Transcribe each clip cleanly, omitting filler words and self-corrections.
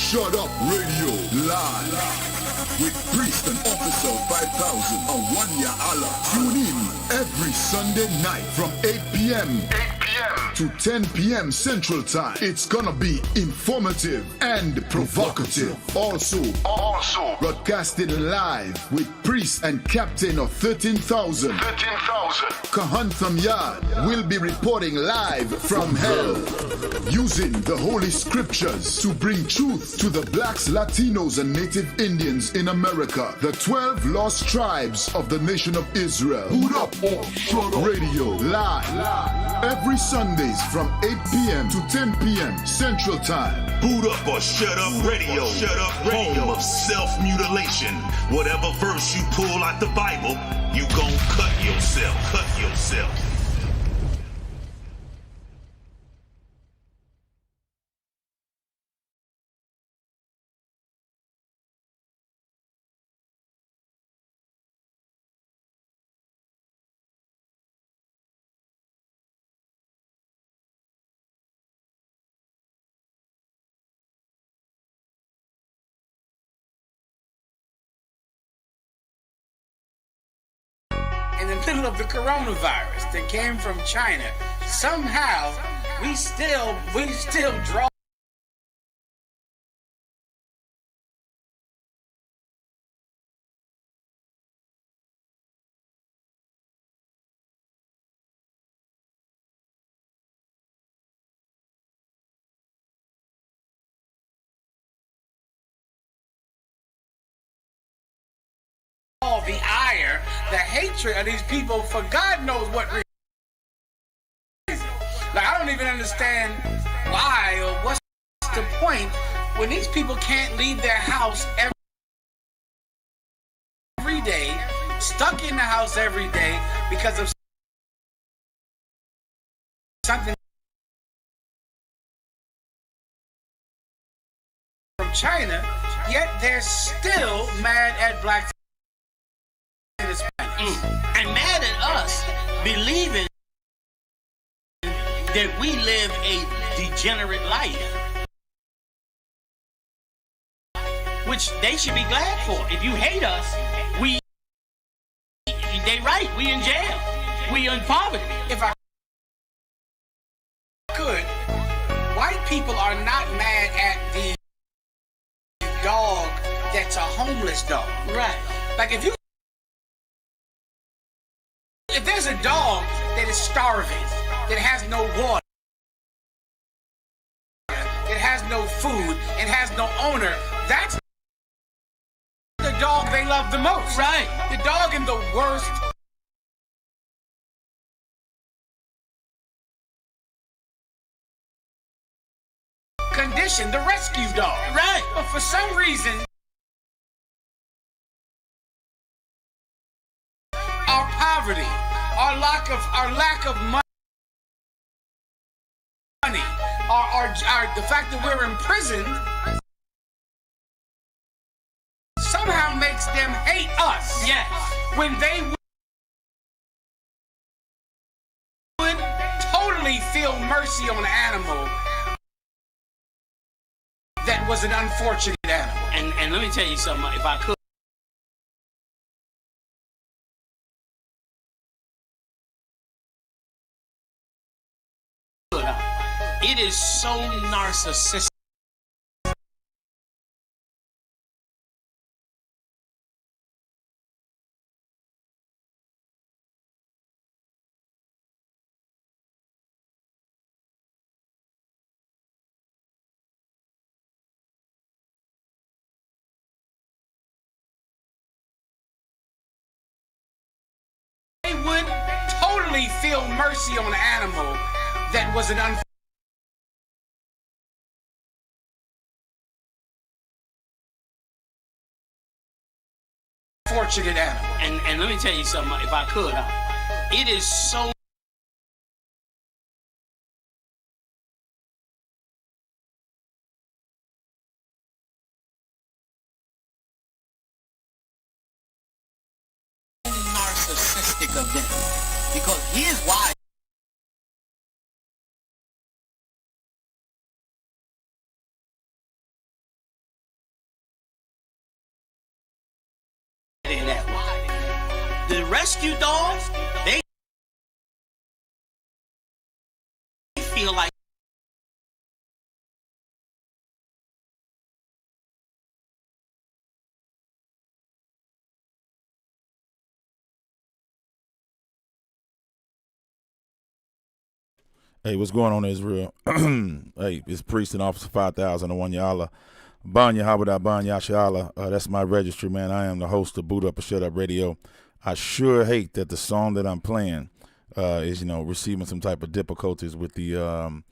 Shut Up Radio live with Priest and Officer 5000 on Wanya Allah. Tune in every Sunday night from 8 p.m. to 10 p.m. Central Time. It's gonna be informative and provocative. Also broadcasted live with Priest and Captain of 13,000. Kahantham Yard will be reporting live from hell, using the Holy Scriptures to bring truth to the blacks, Latinos, and Native Indians in America, the 12 lost tribes of the nation of Israel. Boot Up or Shut Up Radio live every Sundays from 8 p.m. to 10 p.m. Central Time. Boot Up or Shut Up Radio. Shut Up Radio. Home of self-mutilation. Whatever verse you pull out the Bible, you gon' cut yourself. Cut yourself. In the middle of the coronavirus that came from China, somehow we still draw all the ire, the hatred of these people for God knows what reason. Like, I don't even understand why or what's the point when these people can't leave their house every day, stuck in the house every day because of something from China, yet they're still mad at blacks and Hispanics. And mad at us believing that we live a degenerate life, which they should be glad for. If you hate us, they right, we in jail, we in poverty. If I could, white people are not mad at the dog that's a homeless dog. Right. Like if there's a dog that is starving, that has no water, that has no food, and has no owner, that's the dog they love the most. Right. The dog in the worst condition, the rescue dog. Right. But for some reason, our poverty, our lack of money, the fact that we're imprisoned somehow makes them hate us. Yes. When they would totally feel mercy on an animal that was an unfortunate animal. And let me tell you something, if I could. It is so narcissistic. They would totally feel mercy on an animal that was an unfortunate animal. And let me tell you something, if I could. It is so narcissistic of them, because here's why. Hey, what's going on, Israel? Hey, it's Priest and Officer 5001 Ya'Allah. Banya Habada Banya Sha'Allah. That's my registry, man. I am the host of Boot Up or Shut Up Radio. I sure hate that the song that I'm playing is, receiving some type of difficulties with the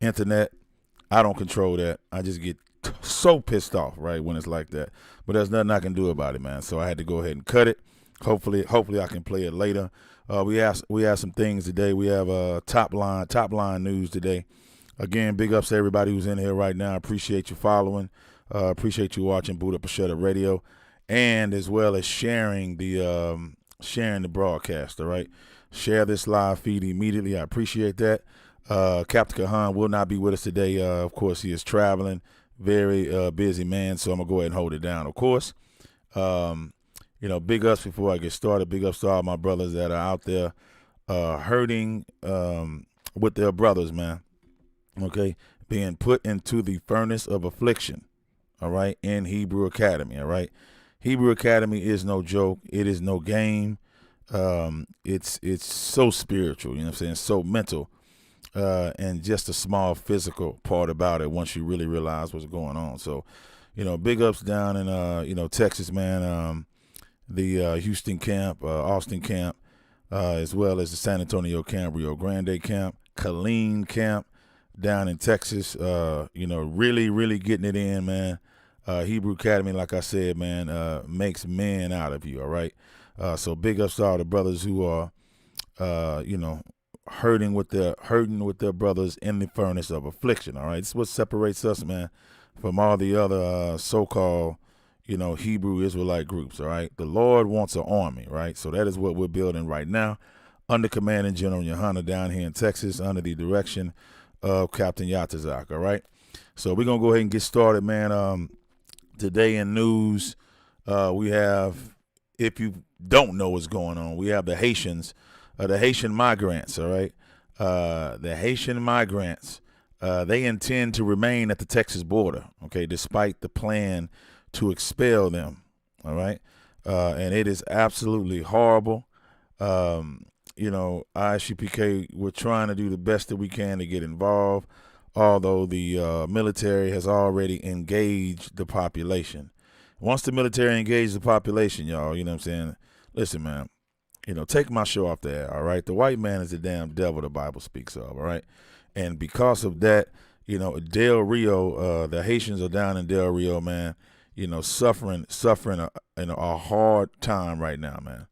internet. I don't control that. I just get so pissed off, right, when it's like that. But there's nothing I can do about it, man. So I had to go ahead and cut it. Hopefully I can play it later. We have some things today. We have top line news today. Again, big ups to everybody who's in here right now. Appreciate you following. Appreciate you watching Boot Up or Shut Up Radio, and as well as sharing the broadcast. All right, share this live feed immediately. I appreciate that. Captain Kahan will not be with us today. Of course, he is traveling. Very busy man. So I'm gonna go ahead and hold it down. Of course. Big ups before I get started. Big ups to all my brothers that are out there hurting with their brothers, man. Okay, being put into the furnace of affliction. All right, in Hebrew Academy. All right, Hebrew Academy is no joke. It is no game. It's so spiritual. You know what I'm saying? So mental, and just a small physical part about it. Once you really realize what's going on. So, big ups down in Texas, man. The Houston camp, Austin camp, as well as the San Antonio camp, Rio Grande camp, Killeen camp down in Texas. Really, really getting it in, man. Hebrew Academy, like I said, man, makes men out of you, all right? So big ups to all the brothers who are, hurting with their brothers in the furnace of affliction, all right? This is what separates us, man, from all the other so-called Hebrew Israelite groups, all right? The Lord wants an army, right? So that is what we're building right now under Command and General Yohana down here in Texas under the direction of Captain Yatazak, all right? So we're going to go ahead and get started, man. Today in news, we have, if you don't know what's going on, we have the Haitians, the Haitian migrants, all right? The Haitian migrants, they intend to remain at the Texas border, okay, despite the plan to expel them, all right? And it is absolutely horrible. ISUPK, we're trying to do the best that we can to get involved, although the military has already engaged the population. Once the military engages the population, y'all, you know what I'm saying? Listen, man, take my show off the air, all right? The white man is the damn devil the Bible speaks of, all right? And because of that, Del Rio, the Haitians are down in Del Rio, man, suffering a hard time right now, man.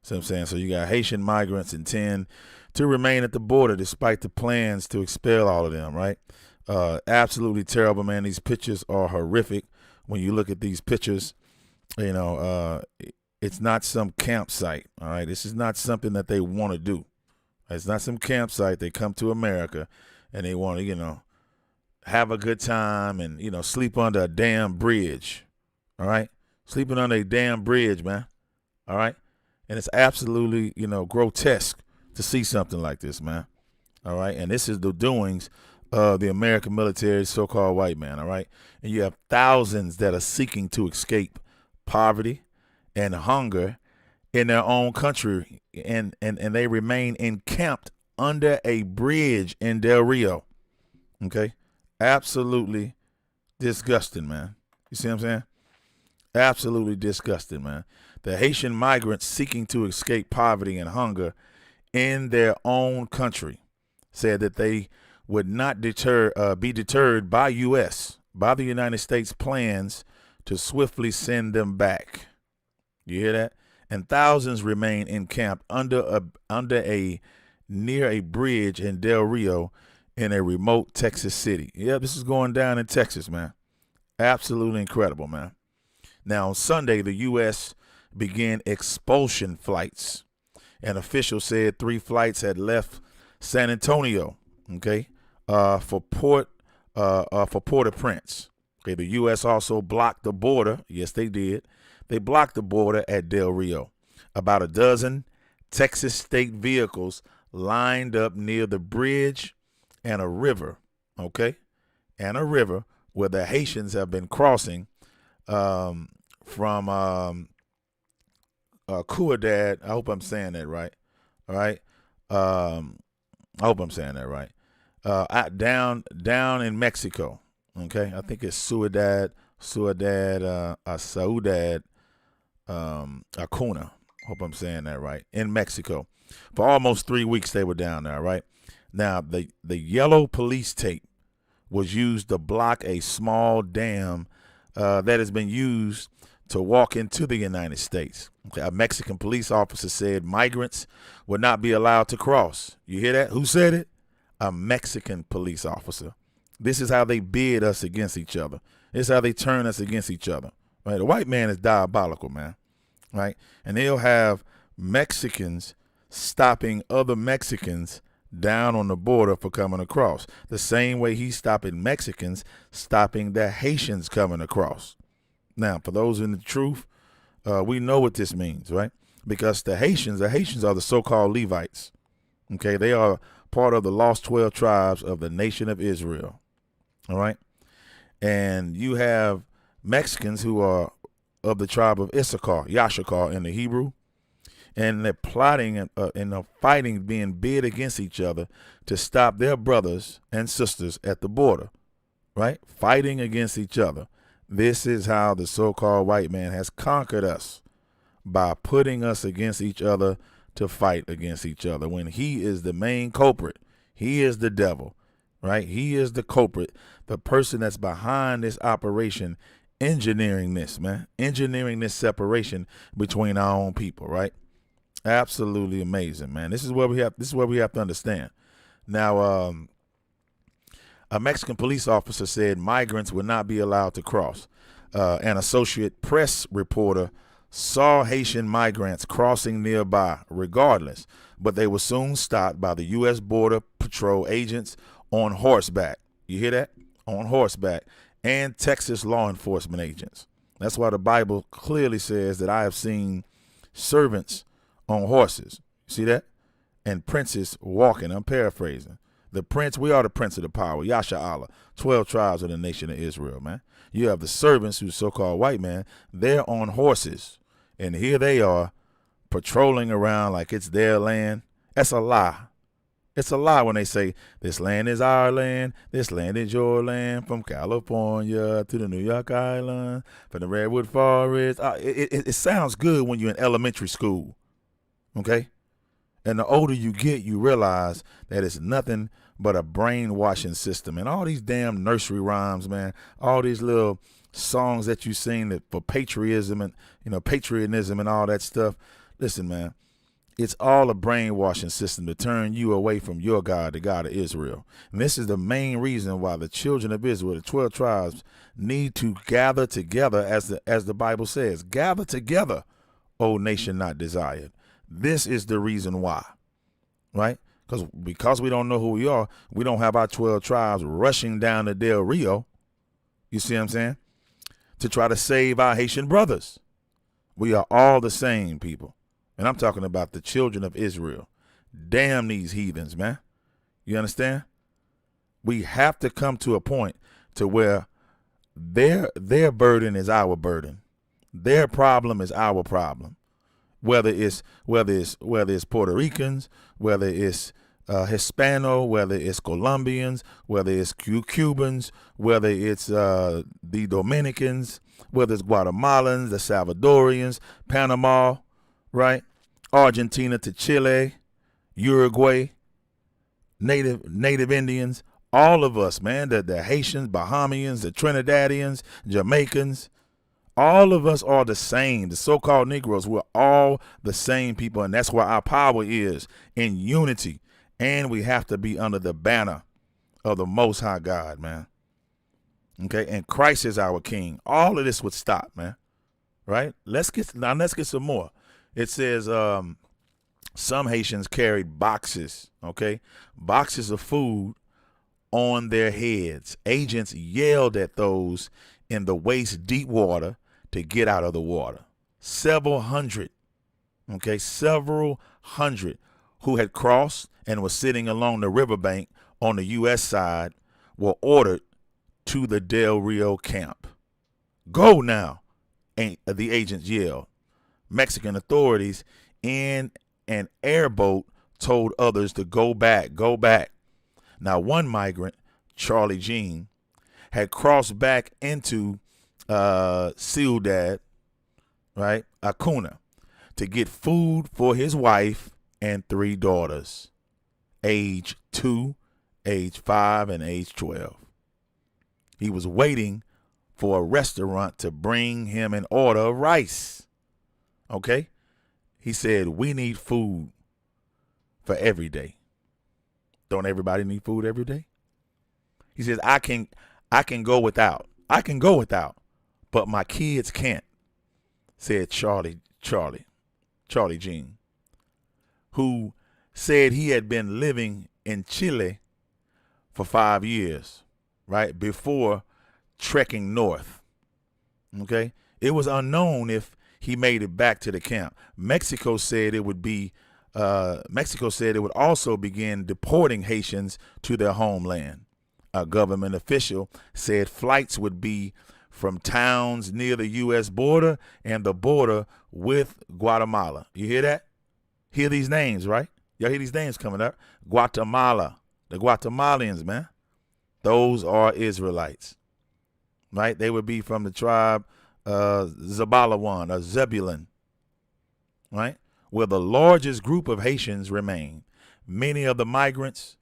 See what I'm saying? So you got Haitian migrants intend to remain at the border despite the plans to expel all of them, right? Absolutely terrible, man. These pictures are horrific. When you look at these pictures, it's not some campsite, all right? This is not something that they want to do. It's not some campsite. They come to America and they want to, have a good time and, sleep under a damn bridge. All right, sleeping on a damn bridge, man. All right, and it's absolutely, grotesque to see something like this, man. All right, and this is the doings of the American military, so-called white man. All right, and you have thousands that are seeking to escape poverty and hunger in their own country, and they remain encamped under a bridge in Del Rio. Okay, absolutely disgusting, man. You see what I'm saying? Absolutely disgusting, man. The Haitian migrants seeking to escape poverty and hunger in their own country said that they would not be deterred by the United States plans to swiftly send them back. You hear that? And thousands remain encamped near a bridge in Del Rio in a remote Texas city. Yeah, this is going down in Texas, man. Absolutely incredible, man. Now, on Sunday, the U.S. began expulsion flights. An official said 3 flights had left San Antonio, okay, for Port-au-Prince. Okay, the U.S. also blocked the border. Yes, they did. They blocked the border at Del Rio. About a dozen Texas state vehicles lined up near the bridge and a river, okay, and a river where the Haitians have been crossing from Cuadad. I hope I'm saying that right. All right. I hope I'm saying that right. down in Mexico. Okay, I think it's Ciudad Acuna. Hope I'm saying that right. In Mexico, for almost 3 weeks they were down there. Right now, the yellow police tape was used to block a small dam that has been used to walk into the United States. Okay, a Mexican police officer said migrants would not be allowed to cross. You hear that? Who said it? A Mexican police officer. This is how they bid us against each other. This is how they turn us against each other. Right? The white man is diabolical, man. Right? And they'll have Mexicans stopping other Mexicans down on the border for coming across. The same way he's stopping Mexicans, stopping the Haitians coming across. Now, for those in the truth, we know what this means, right? Because the Haitians are the so-called Levites. Okay, they are part of the lost 12 tribes of the nation of Israel. All right. And you have Mexicans who are of the tribe of Issachar, Yashakar in the Hebrew, and they're plotting and fighting, being bid against each other to stop their brothers and sisters at the border, right? Fighting against each other. This is how the so-called white man has conquered us, by putting us against each other to fight against each other, when he is the main culprit. He is the devil, right? He is the culprit, the person that's behind this operation, engineering this, man, engineering this separation between our own people, right? Absolutely amazing, man. This is what we have to understand. Now, a Mexican police officer said migrants would not be allowed to cross. An Associated Press reporter saw Haitian migrants crossing nearby regardless, but they were soon stopped by the U.S. Border Patrol agents on horseback. You hear that? On horseback. And Texas law enforcement agents. That's why the Bible clearly says that I have seen servants on horses. See that? And princes walking. I'm paraphrasing. The prince, we are the prince of the power, Yasha Allah, 12 tribes of the nation of Israel, man. You have the servants, who's so-called white man, they're on horses. And here they are patrolling around like it's their land. That's a lie. It's a lie when they say this land is our land, this land is your land, from California to the New York Island, from the Redwood Forest. It sounds good when you're in elementary school, okay? And the older you get, you realize that it's nothing but a brainwashing system. And all these damn nursery rhymes, man, all these little songs that you sing for patriotism and, patriotism and all that stuff. Listen, man, it's all a brainwashing system to turn you away from your God, the God of Israel. And this is the main reason why the children of Israel, the 12 tribes, need to gather together, as the Bible says, gather together, O nation not desired. This is the reason why, right? Because we don't know who we are, we don't have our 12 tribes rushing down the Del Rio, you see what I'm saying, to try to save our Haitian brothers. We are all the same, people. And I'm talking about the children of Israel. Damn these heathens, man. You understand? We have to come to a point to where their burden is our burden. Their problem is our problem. Whether it's Puerto Ricans, whether it's Hispano, whether it's Colombians, whether it's Cubans, whether it's the Dominicans, whether it's Guatemalans, the Salvadorians, Panama, right? Argentina to Chile, Uruguay, native Indians, all of us, man, the Haitians, Bahamians, the Trinidadians, Jamaicans, all of us are the same. The so-called Negroes, we're all the same people, and that's where our power is, in unity. And we have to be under the banner of the Most High God, man. Okay, and Christ is our King. All of this would stop, man. Right? Let's get some more. It says some Haitians carried boxes, okay, boxes of food on their heads. Agents yelled at those in the waist deep water to get out of the water. Several hundred who had crossed and were sitting along the riverbank on the U.S. side were ordered to the Del Rio camp. Go now, the agents yelled. Mexican authorities in an airboat told others to go back. Now, one migrant, Charlie Jean, had crossed back into Ciudad, right, Acuna, to get food for his wife and 3 daughters, age 2, age 5, and age 12. He was waiting for a restaurant to bring him an order of rice. Okay? He said, we need food for every day. Don't everybody need food every day? He says, I can go without. I can go without, but my kids can't, said Charlie Jean, who said he had been living in Chile for 5 years, right, before trekking north. Okay? It was unknown if he made it back to the camp. Mexico said it would also begin deporting Haitians to their homeland. A government official said flights would be from towns near the U.S. border and the border with Guatemala. You hear that? Hear these names, right? Y'all hear these names coming up? Guatemala. The Guatemalans, man. Those are Israelites, right? They would be from the tribe Zabalawan or Zebulun, right? Where the largest group of Haitians remain. Many of the migrants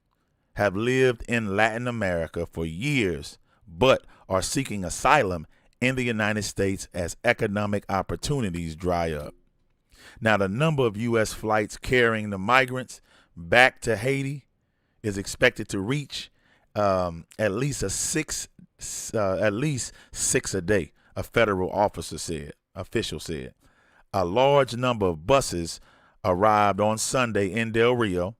have lived in Latin America for years, but are seeking asylum in the United States as economic opportunities dry up. Now, the number of U.S. flights carrying the migrants back to Haiti is expected to reach at least six a day, a federal official said. A large number of buses arrived on Sunday in Del Rio.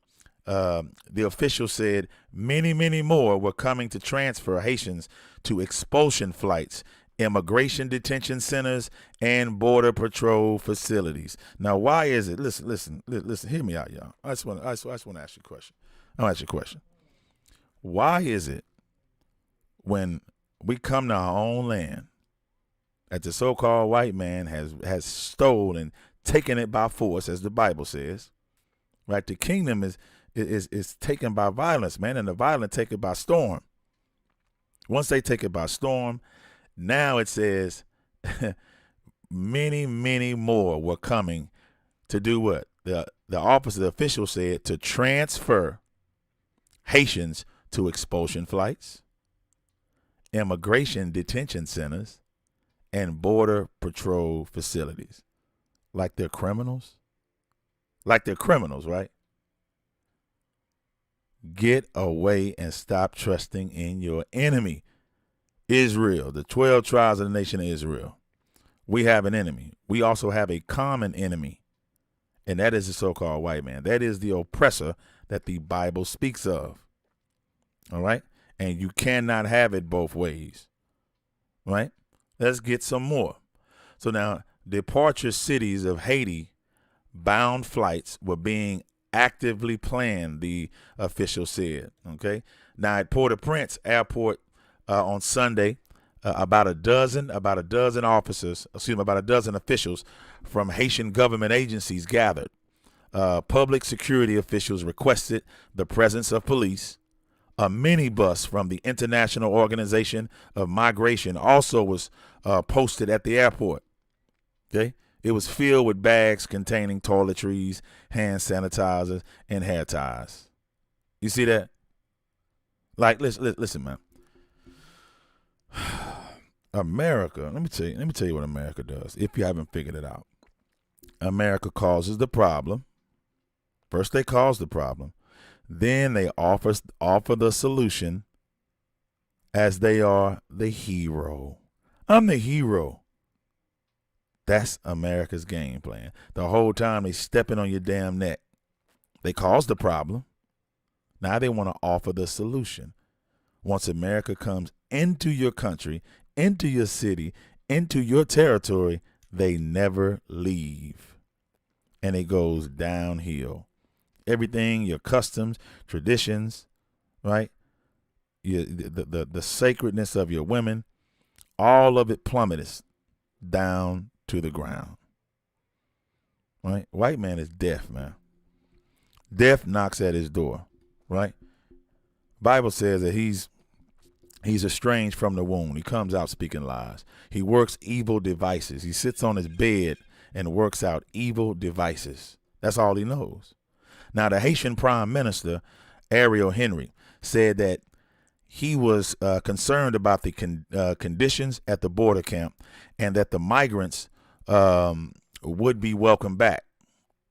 The official said many more were coming to transfer Haitians to expulsion flights, immigration detention centers, and border patrol facilities. Now, why is it? Listen, hear me out, y'all. I just want to ask you a question. I'll ask you a question. Why is it when we come to our own land that the so-called white man has stolen, taken it by force, as the Bible says, right? The kingdom is taken by violence, man, and the violent take it by storm. Once they take it by storm, now it says many more were coming to do what? The officer, the official said, to transfer Haitians to expulsion flights, immigration detention centers, and border patrol facilities. Like they're criminals? Like they're criminals, right? Get away and stop trusting in your enemy. Israel, the 12 tribes of the nation of Israel. We have an enemy. We also have a common enemy, and that is the so-called white man. That is the oppressor that the Bible speaks of. All right? And you cannot have it both ways. Right? Let's get some more. So now, departure cities of Haiti bound flights were being actively planned, the official said. Okay? Now, at Port-au-Prince Airport on Sunday, about a dozen officials from Haitian government agencies gathered. Public security officials requested the presence of police. A minibus from the International Organization of Migration also was posted at the airport. Okay, it was filled with bags containing toiletries, hand sanitizers, and hair ties. You see that? Like, listen, man. America. Let me tell you what America does. If you haven't figured it out, America causes the problem. First, they cause the problem. Then they offer the solution as they are the hero. I'm the hero. That's America's game plan. The whole time they stepping on your damn neck. They caused the problem. Now they want to offer the solution. Once America comes into your country, into your city, into your territory, they never leave. And it goes downhill. Everything, your customs, traditions, right? The sacredness of your women, all of it plummets down to the ground. Right? White man is deaf, man. Death knocks at his door, right? Bible says that he's estranged from the womb. He comes out speaking lies. He works evil devices. He sits on his bed and works out evil devices. That's all he knows. Now, the Haitian Prime Minister, Ariel Henry, said that he was concerned about the conditions at the border camp and that the migrants would be welcome back.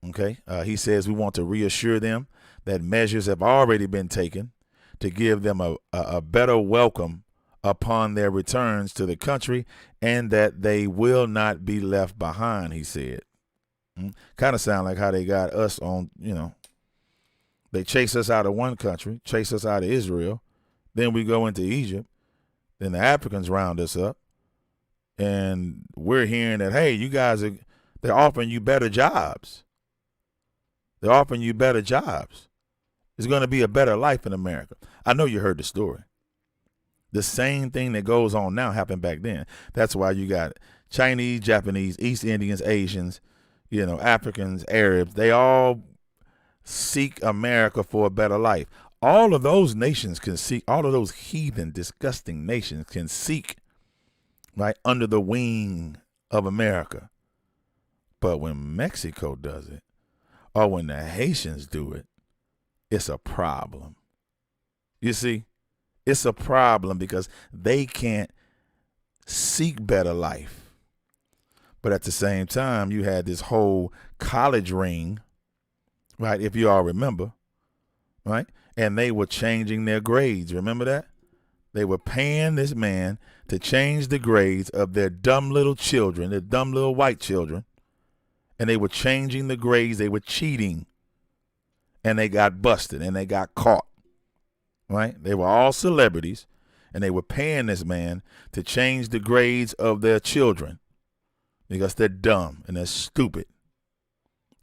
Okay. He says we want to reassure them that measures have already been taken to give them a better welcome upon their returns to the country and that they will not be left behind, he said. Kind of sound like how they got us on, they chase us out of one country, chase us out of Israel. Then we go into Egypt. Then the Africans round us up. And we're hearing that, hey, you guys they're offering you better jobs. They're offering you better jobs. It's going to be a better life in America. I know you heard the story. The same thing that goes on now happened back then. That's why you got Chinese, Japanese, East Indians, Asians, Africans, Arabs. They all seek America for a better life. All of those nations can seek, all of those heathen, disgusting nations can seek, right, under the wing of America. But when Mexico does it, or when the Haitians do it, it's a problem. You see, it's a problem because they can't seek better life. But at the same time, you had this whole college ring, right, if you all remember, right? And they were changing their grades. Remember that? They were paying this man to change the grades of their dumb little children, their dumb little white children. And they were changing the grades. They were cheating. And they got busted and they got caught. Right? They were all celebrities. And they were paying this man to change the grades of their children because they're dumb and they're stupid.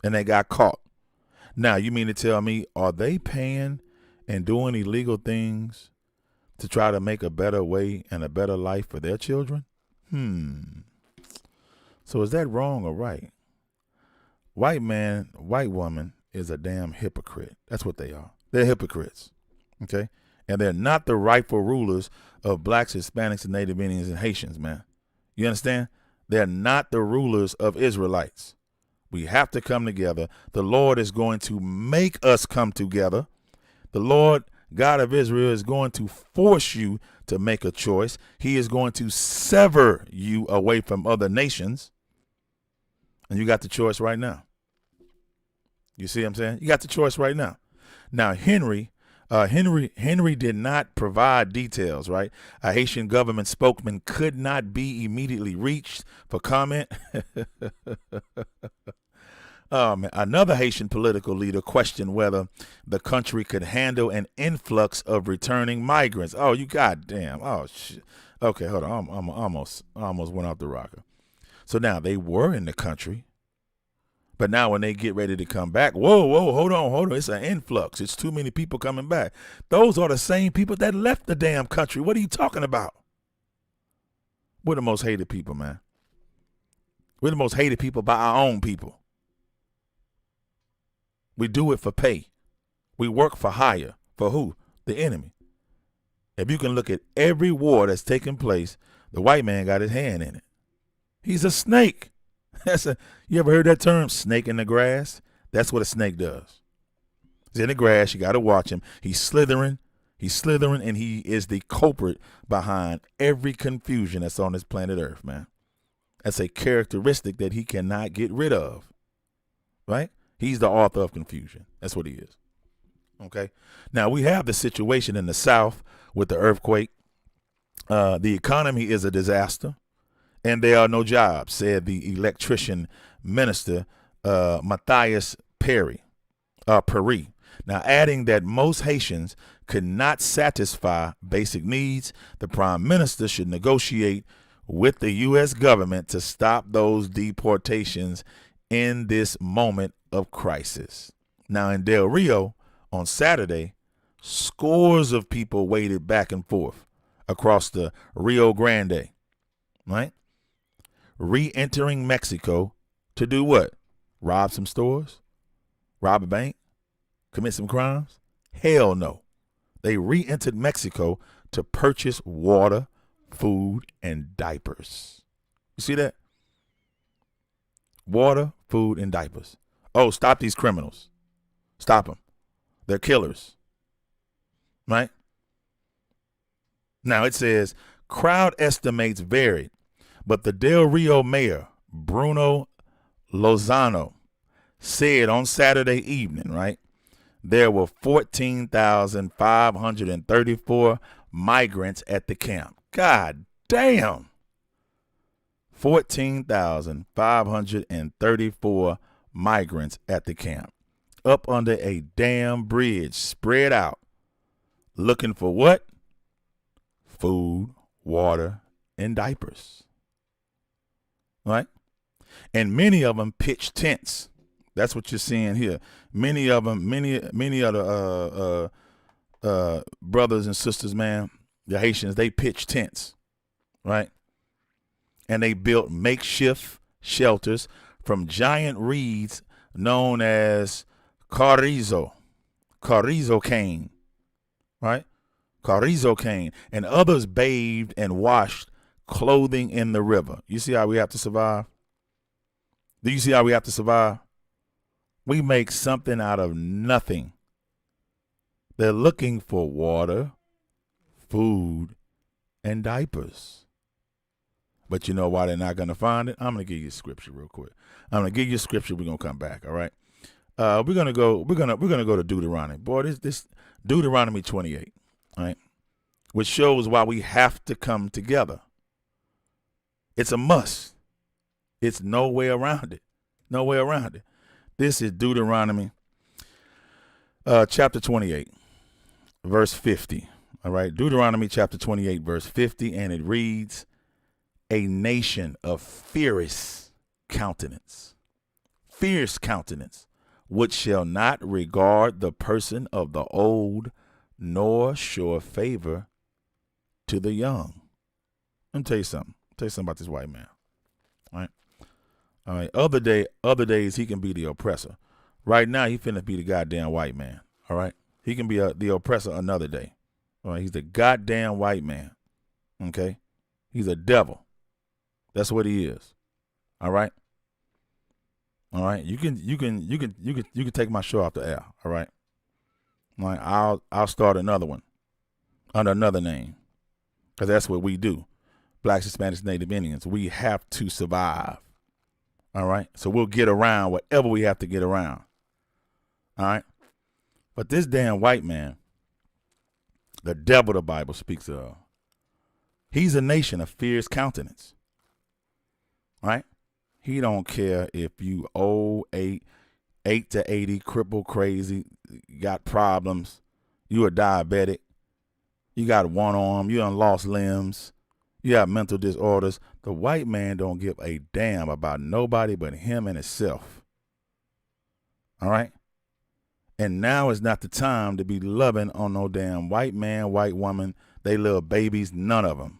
And they got caught. Now, you mean to tell me, are they paying and doing illegal things to try to make a better way and a better life for their children? So is that wrong or right? White man, white woman is a damn hypocrite. That's what they are. They're hypocrites. Okay? And they're not the rightful rulers of blacks, Hispanics, and Native Indians and Haitians, man. You understand? They're not the rulers of Israelites. We have to come together. The Lord is going to make us come together. The Lord God of Israel is going to force you to make a choice. He is going to sever you away from other nations. And you got the choice right now. You see what I'm saying? You got the choice right now. Now, Henry did not provide details, right? A Haitian government spokesman could not be immediately reached for comment. Another Haitian political leader questioned whether the country could handle an influx of returning migrants. Oh, you goddamn. Oh, shit. Okay, hold on. I almost went off the rocker. So now they were in the country. But now when they get ready to come back, whoa, hold on. It's an influx. It's too many people coming back. Those are the same people that left the damn country. What are you talking about? We're the most hated people, man. We're the most hated people by our own people. We do it for pay. We work for hire. For who? The enemy. If you can look at every war that's taken place, the white man got his hand in it. He's a snake. You ever heard that term, snake in the grass? That's what a snake does. He's in the grass. You got to watch him. He's slithering, and he is the culprit behind every confusion that's on this planet Earth, man. That's a characteristic that he cannot get rid of, right? He's the author of confusion. That's what he is. Okay. Now we have the situation in the South with the earthquake. The economy is a disaster, and there are no jobs, said the electrician minister, Matthias Perry. Now, adding that most Haitians could not satisfy basic needs, the prime minister should negotiate with the U.S. government to stop those deportations in this moment of crisis. Now, in Del Rio on Saturday, scores of people waited back and forth across the Rio Grande, right? Re-entering Mexico to do what? Rob some stores? Rob a bank? Commit some crimes? Hell no. They re-entered Mexico to purchase water, food, and diapers. You see that? Water, food, and diapers. Oh, stop these criminals. Stop them. They're killers. Right? Now it says, crowd estimates varied, but the Del Rio mayor, Bruno Lozano, said on Saturday evening, right, there were 14,534 migrants at the camp. God damn. 14,534 migrants at the camp, up under a damn bridge, spread out, looking for what? Food, water, and diapers. Right? And many of them pitched tents. That's what you're seeing here. Many of them, many of the brothers and sisters, man, the Haitians, they pitched tents, right? And they built makeshift shelters from giant reeds known as carrizo cane, right? Carrizo cane. And others bathed and washed clothing in the river. You see how we have to survive? Do you see how we have to survive? We make something out of nothing. They're looking for water, food, and diapers. But you know why they're not going to find it? I'm going to give you scripture real quick. I'm going to give you scripture. We're going to come back. All right. We're going to go to Deuteronomy. Boy, this Deuteronomy 28, all right, which shows why we have to come together. It's a must. It's no way around it. No way around it. This is Deuteronomy chapter 28, verse 50. All right. Deuteronomy chapter 28, verse 50. And it reads, a nation of fierce countenance, which shall not regard the person of the old, nor show favor to the young. Let me tell you something. About this white man. All right. Other days he can be the oppressor. Right now he finna be the goddamn white man. All right. He can be the oppressor another day. All right. He's the goddamn white man. Okay. He's a devil. That's what he is. All right. All right. You can take my show off the air. All right. All right. I'll start another one under another name, because that's what we do. Blacks, Hispanics, Native Indians. We have to survive. All right. So we'll get around whatever we have to get around. All right. But this damn white man, the devil the Bible speaks of, he's a nation of fierce countenance. Right? He don't care if you old 8 to 80, crippled, crazy, got problems, you a diabetic, you got one arm, you done lost limbs, you have mental disorders. The white man don't give a damn about nobody but him and himself. All right? And now is not the time to be loving on no damn white man, white woman, they little babies, none of them.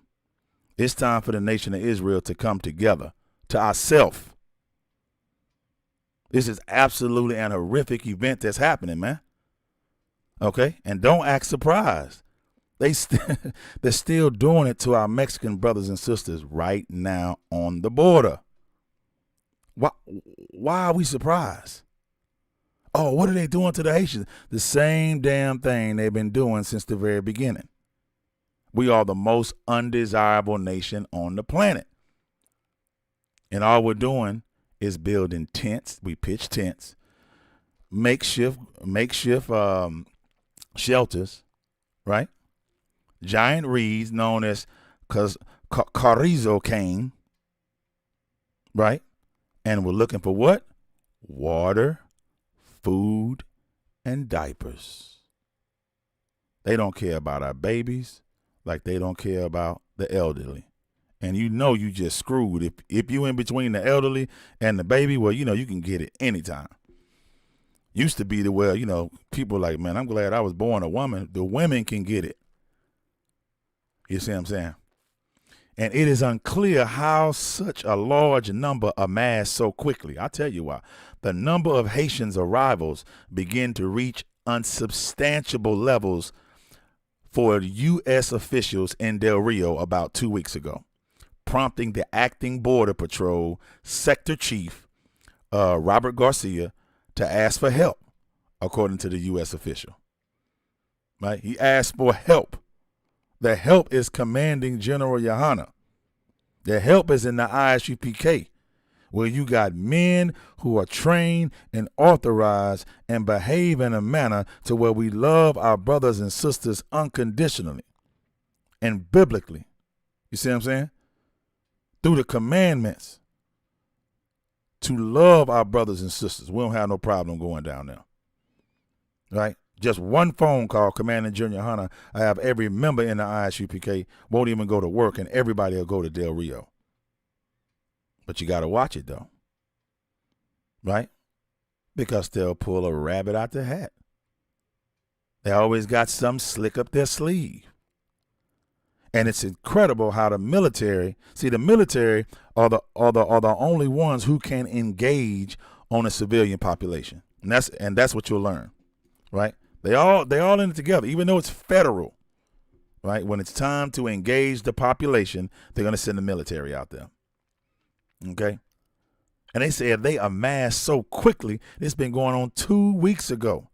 It's time for the nation of Israel to come together. To ourselves. This is absolutely an horrific event that's happening, man. Okay? And don't act surprised. They're still doing it to our Mexican brothers and sisters right now on the border. Why are we surprised? Oh, what are they doing to the Haitians? The same damn thing they've been doing since the very beginning. We are the most undesirable nation on the planet. And all we're doing is building tents. We pitch tents, makeshift shelters, right? Giant reeds known as carrizo cane, right? And we're looking for what? Water, food, and diapers. They don't care about our babies like they don't care about the elderly. And you know you just screwed. If you in between the elderly and the baby, well, you know you can get it anytime. Used to be the way, you know, people like, man, I'm glad I was born a woman. The women can get it. You see what I'm saying? And it is unclear how such a large number amassed so quickly. I'll tell you why. The number of Haitians' arrivals begin to reach unsubstantiable levels for U.S. officials in Del Rio about 2 weeks ago, prompting the acting Border Patrol Sector Chief, Robert Garcia, to ask for help, according to the U.S. official. Right? He asked for help. The help is Commanding General Yohana. The help is in the ISUPK, where you got men who are trained and authorized and behave in a manner to where we love our brothers and sisters unconditionally and biblically. You see what I'm saying? Through the commandments to love our brothers and sisters. We don't have no problem going down there. Right? Just one phone call, Commanding General Hunter, I have every member in the ISUPK won't even go to work, and everybody will go to Del Rio. But you got to watch it, though. Right? Because they'll pull a rabbit out the hat. They always got some slick up their sleeve. And it's incredible how the military are the only ones who can engage on a civilian population. And that's what you'll learn. Right? They all in it together, even though it's federal. Right? When it's time to engage the population, they're going to send the military out there. Okay? And they said they amassed so quickly, it's been going on 2 weeks ago.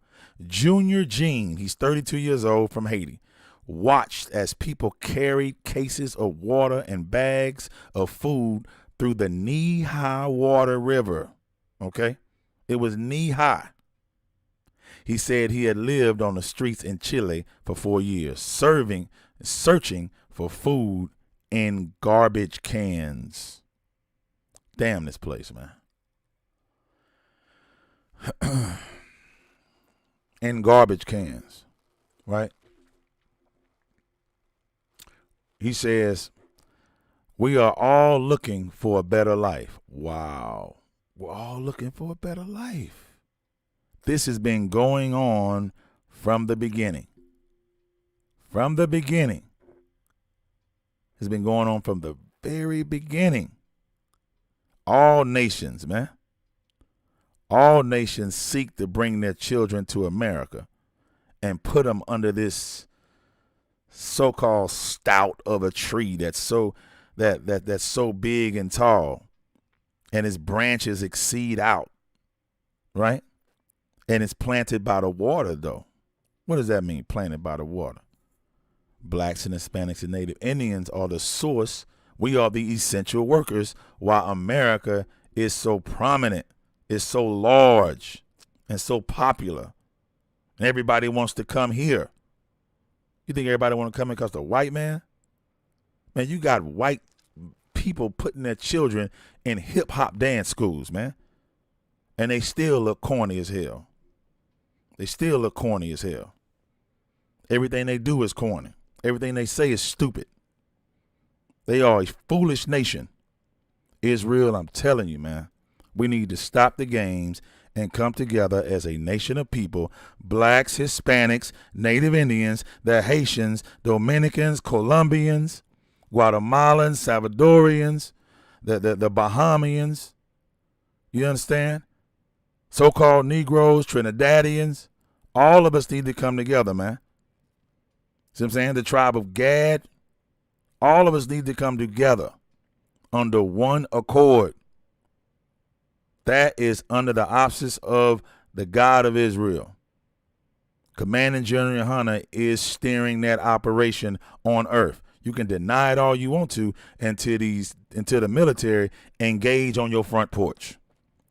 Junior Jean, he's 32 years old, from Haiti, watched as people carried cases of water and bags of food through the knee-high water river. Okay? It was knee-high. He said he had lived on the streets in Chile for 4 years, searching for food in garbage cans. Damn this place, man. In garbage cans, right? He says, we are all looking for a better life. Wow. We're all looking for a better life. This has been going on from the beginning. From the beginning. It's been going on from the very beginning. All nations, man. All nations seek to bring their children to America and put them under this so-called stout of a tree that's so big and tall, and its branches exceed out, right? And it's planted by the water, though. What does that mean, planted by the water? Blacks and Hispanics and Native Indians are the source. We are the essential workers, while America is so prominent, is so large, and so popular. And everybody wants to come here. You think everybody want to come in because the white man? Man, you got white people putting their children in hip-hop dance schools, man. And they still look corny as hell. They still look corny as hell. Everything they do is corny. Everything they say is stupid. They are a foolish nation. Israel, I'm telling you, man, we need to stop the games and come together as a nation of people, blacks, Hispanics, Native Indians, the Haitians, Dominicans, Colombians, Guatemalans, Salvadorians, the Bahamians. You understand? So-called Negroes, Trinidadians. All of us need to come together, man. See what I'm saying? The tribe of Gad. All of us need to come together under one accord. That is under the auspices of the God of Israel. Commanding General Hunter is steering that operation on earth. You can deny it all you want to until the military engage on your front porch.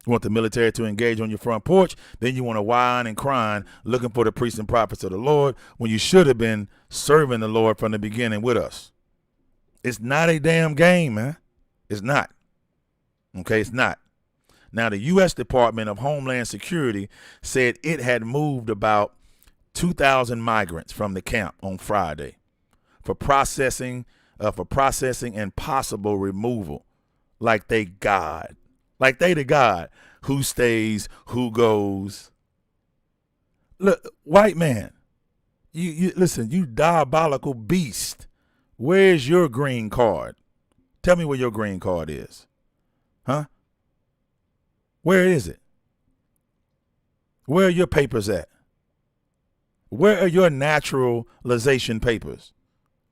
You want the military to engage on your front porch, then you want to whine and crying, looking for the priests and prophets of the Lord, when you should have been serving the Lord from the beginning with us. It's not a damn game, man. It's not. Okay, it's not. Now, the U.S. Department of Homeland Security said it had moved about 2,000 migrants from the camp on Friday for processing and possible removal, like they God. Like they the God who stays, who goes. Look, white man, you listen, you diabolical beast. Where's your green card? Tell me where your green card is. Huh? Where is it? Where are your papers at? Where are your naturalization papers?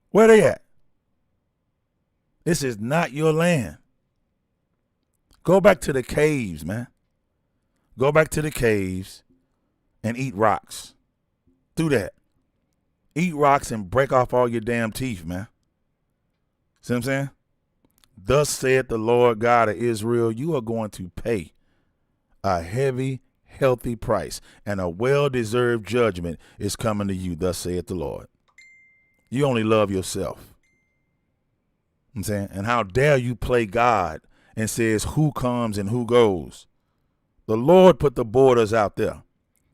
Where they at? This is not your land. Go back to the caves, man. Go back to the caves and eat rocks. Do that. Eat rocks and break off all your damn teeth, man. See what I'm saying? Thus saith the Lord God of Israel, you are going to pay a heavy, healthy price, and a well-deserved judgment is coming to you. Thus saith the Lord. You only love yourself. I'm saying, and how dare you play God and says who comes and who goes. The Lord put the borders out there.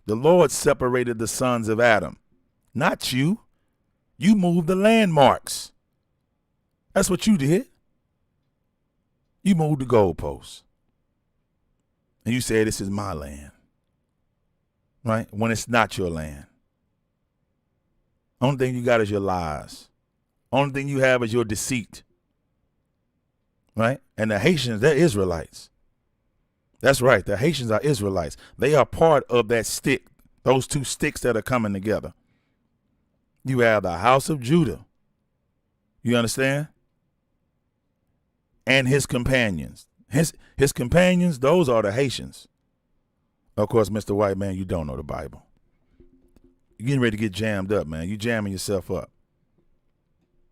The Lord separated the sons of Adam, not you. You moved the landmarks. That's what you did. You moved the goalposts. And you said, this is my land. Right? When it's not your land. Only thing you got is your lies. Only thing you have is your deceit. Right? And the Haitians, they're Israelites. That's right. The Haitians are Israelites. They are part of that stick, those two sticks that are coming together. You have the house of Judah. You understand? And his companions. His companions, those are the Haitians. Of course, Mr. White Man, you don't know the Bible. You're getting ready to get jammed up, man. You jamming yourself up.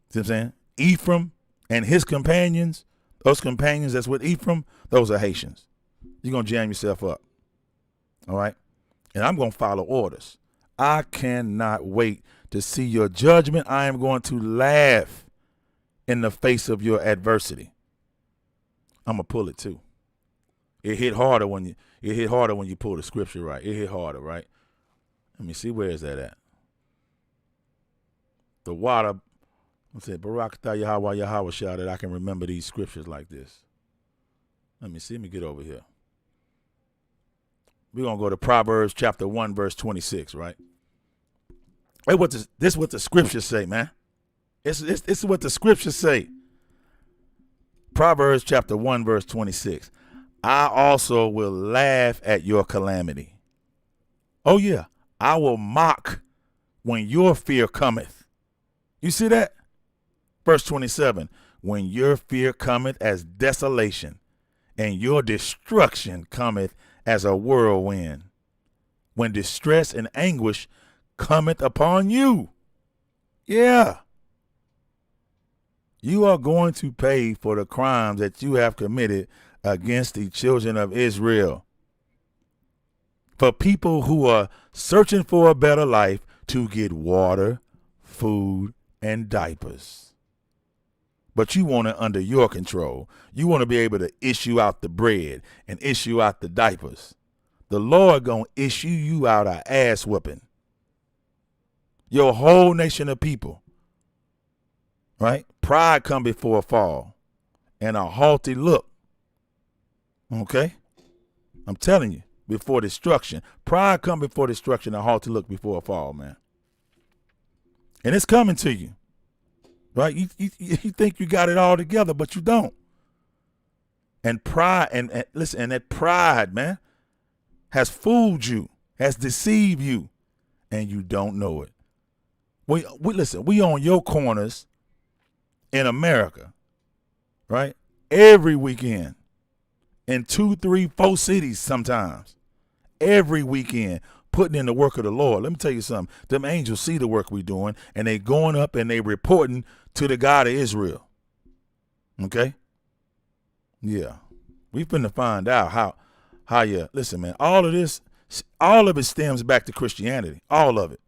See what I'm saying? Ephraim and his companions, those companions that's with Ephraim, those are Haitians. You're going to jam yourself up. All right? And I'm going to follow orders. I cannot wait to see your judgment. I am going to laugh in the face of your adversity. I'm going to pull it too. It hit harder when you pull the scripture right. It hit harder, right? Let me see, where is that at? The water, let's say, Barak Atah Yahweh Yahweh shouted, I can remember these scriptures like this. Let me see, let me get over here. We're going to go to Proverbs chapter 1, verse 26, right? Hey, this is what the scriptures say, man. This is what the scriptures say. Proverbs chapter 1, verse 26. I also will laugh at your calamity. Oh, yeah. I will mock when your fear cometh. You see that? Verse 27. When your fear cometh as desolation, and your destruction cometh as a whirlwind. When distress and anguish cometh upon you. Yeah. You are going to pay for the crimes that you have committed against the children of Israel. For people who are searching for a better life to get water, food, and diapers. But you want it under your control. You want to be able to issue out the bread and issue out the diapers. The Lord gonna issue you out an ass whooping. Your whole nation of people. Right? Pride come before a fall and a haughty look. Okay? I'm telling you, before destruction. Pride come before destruction, a haughty look before a fall, man. And it's coming to you. Right? You think you got it all together, but you don't. And pride, and listen, and that pride, man, has fooled you, has deceived you, and you don't know it. Listen, we on your corners in America, right? Every weekend, in 2, 3, 4 cities sometimes. Every weekend, putting in the work of the Lord. Let me tell you something. Them angels see the work we doing, and they going up and they reporting to the God of Israel. Okay? Yeah. We've been to find out how you, listen, man, all of it stems back to Christianity. All of it.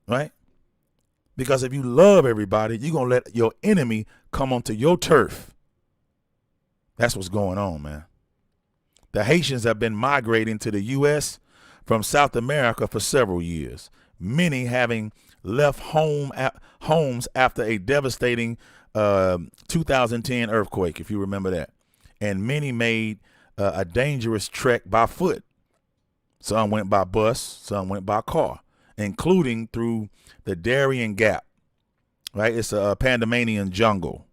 Right? Because if you love everybody, you're going to let your enemy come onto your turf. That's what's going on, man. The Haitians have been migrating to the U.S. from South America for several years, many having left homes after a devastating 2010 earthquake, if you remember that. And many made a dangerous trek by foot. Some went by bus, some went by car, including through the Darien Gap. Right? It's a Panamanian jungle.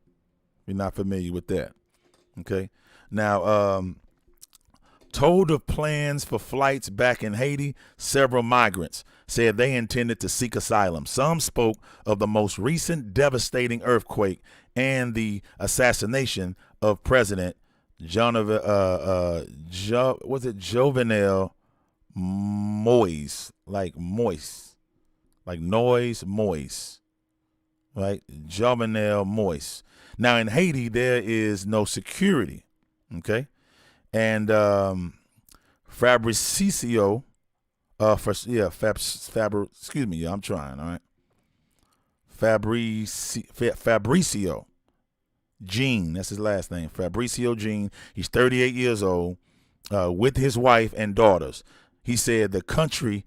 If you're not familiar with that. Okay. Now, Told of plans for flights back in Haiti, several migrants said they intended to seek asylum. Some spoke of the most recent devastating earthquake and the assassination of President Jovenel Moise, like Moise, like noise, Moise, right? Jovenel Moise. Now in Haiti, there is no security, okay? And Fabricio, excuse me, I'm trying, all right? Fabricio Jean, that's his last name, Fabricio Jean. He's 38 years old, with his wife and daughters. He said the country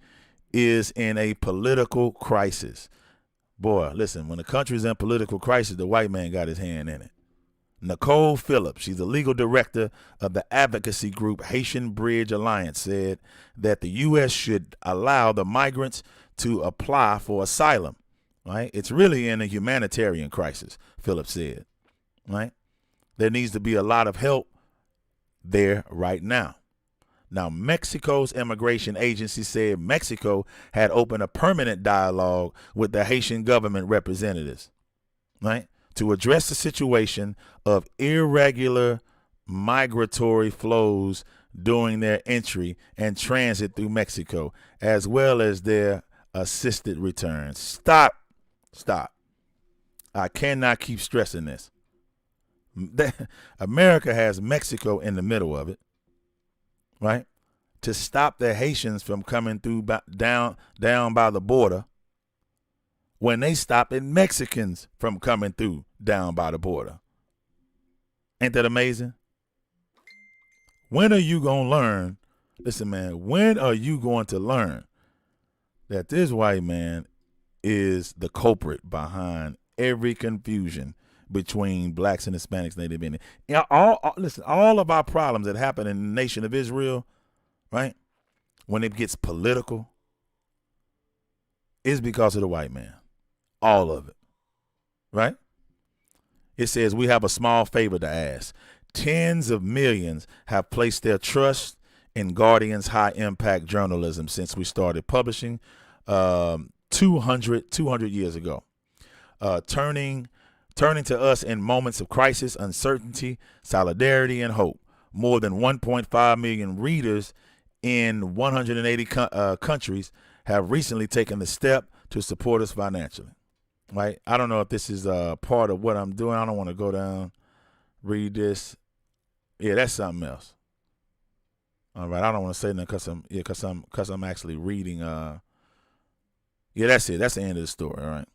is in a political crisis. Boy, listen, when the country's in political crisis, the white man got his hand in it. Nicole Phillips, she's the legal director of the advocacy group Haitian Bridge Alliance, said that the U.S. should allow the migrants to apply for asylum. Right? It's really in a humanitarian crisis, Phillips said. Right? There needs to be a lot of help there right now. Now, Mexico's immigration agency said Mexico had opened a permanent dialogue with the Haitian government representatives, right, to address the situation of irregular migratory flows during their entry and transit through Mexico, as well as their assisted returns. Stop. I cannot keep stressing this. America has Mexico in the middle of it, right? To stop the Haitians from coming through down by the border, when they stopping Mexicans from coming through down by the border. Ain't that amazing? When are you going to learn? Listen, man, when are you going to learn that this white man is the culprit behind every confusion between blacks and Hispanics, Native Indians? Listen, all of our problems that happen in the nation of Israel, right, when it gets political, is because of the white man. All of it, right? It says we have a small favor to ask. Tens of millions have placed their trust in Guardian's high-impact journalism since we started publishing 200 years ago. Turning to us in moments of crisis, uncertainty, solidarity, and hope. More than 1.5 million readers in 180 countries have recently taken the step to support us financially. Right? I don't know if this is part of what I'm doing. I don't want to go down, read this. Yeah, that's something else. All right, I don't want to say nothing because I'm actually reading. Yeah, that's it. That's the end of the story. All right,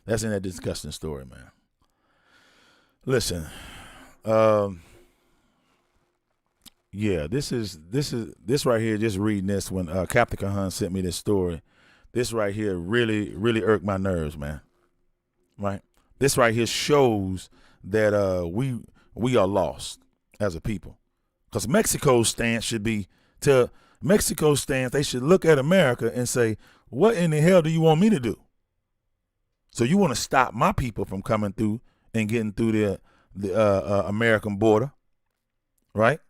that's in that disgusting story, man. Listen, yeah, this right here. Just reading this when Captain Kahan sent me this story. This right here really irked my nerves, man. Right? This right here shows that we are lost as a people. Because Mexico's stance should be they should look at America and say, what in the hell do you want me to do? So you want to stop my people from coming through and getting through the American border, right?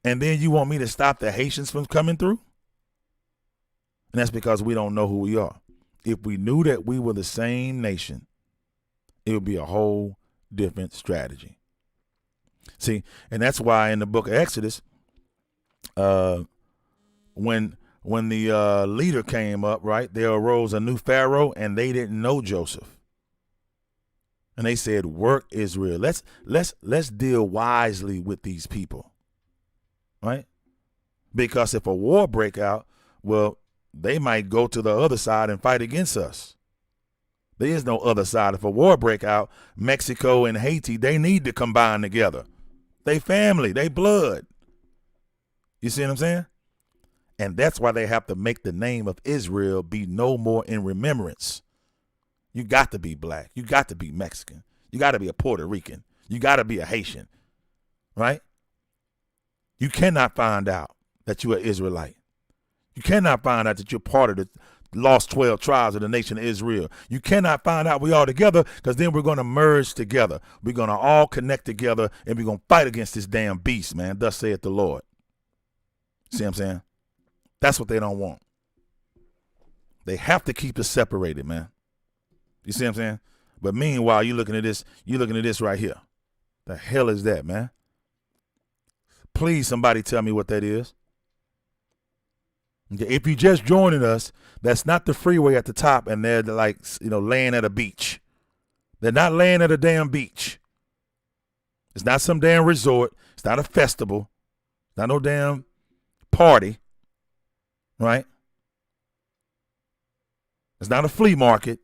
And then you want me to stop the Haitians from coming through? And that's because we don't know who we are. If we knew that we were the same nation, it would be a whole different strategy. See, and that's why in the book of Exodus, when the leader came up, right, there arose a new Pharaoh, and they didn't know Joseph. And they said, "Work, Israel. Let's deal wisely with these people." Right? Because if a war break out, well, they might go to the other side and fight against us. There is no other side. If a war break out, Mexico and Haiti, they need to combine together. They family, they blood. You see what I'm saying? And that's why they have to make the name of Israel be no more in remembrance. You got to be black. You got to be Mexican. You got to be a Puerto Rican. You got to be a Haitian, right? You cannot find out that you're an Israelite. You cannot find out that you're part of the lost 12 tribes of the nation of Israel. You cannot find out we all together, because then we're going to merge together. We're going to all connect together, and we're going to fight against this damn beast, man. Thus saith the Lord. See what I'm saying? That's what they don't want. They have to keep us separated, man. You see what I'm saying? But meanwhile, you're looking at this right here. The hell is that, man? Please, somebody tell me what that is. Okay, if you just joining us, that's not the freeway at the top, and they're like, laying at a beach. They're not laying at a damn beach. It's not some damn resort. It's not a festival. It's not no damn party, right? It's not a flea market.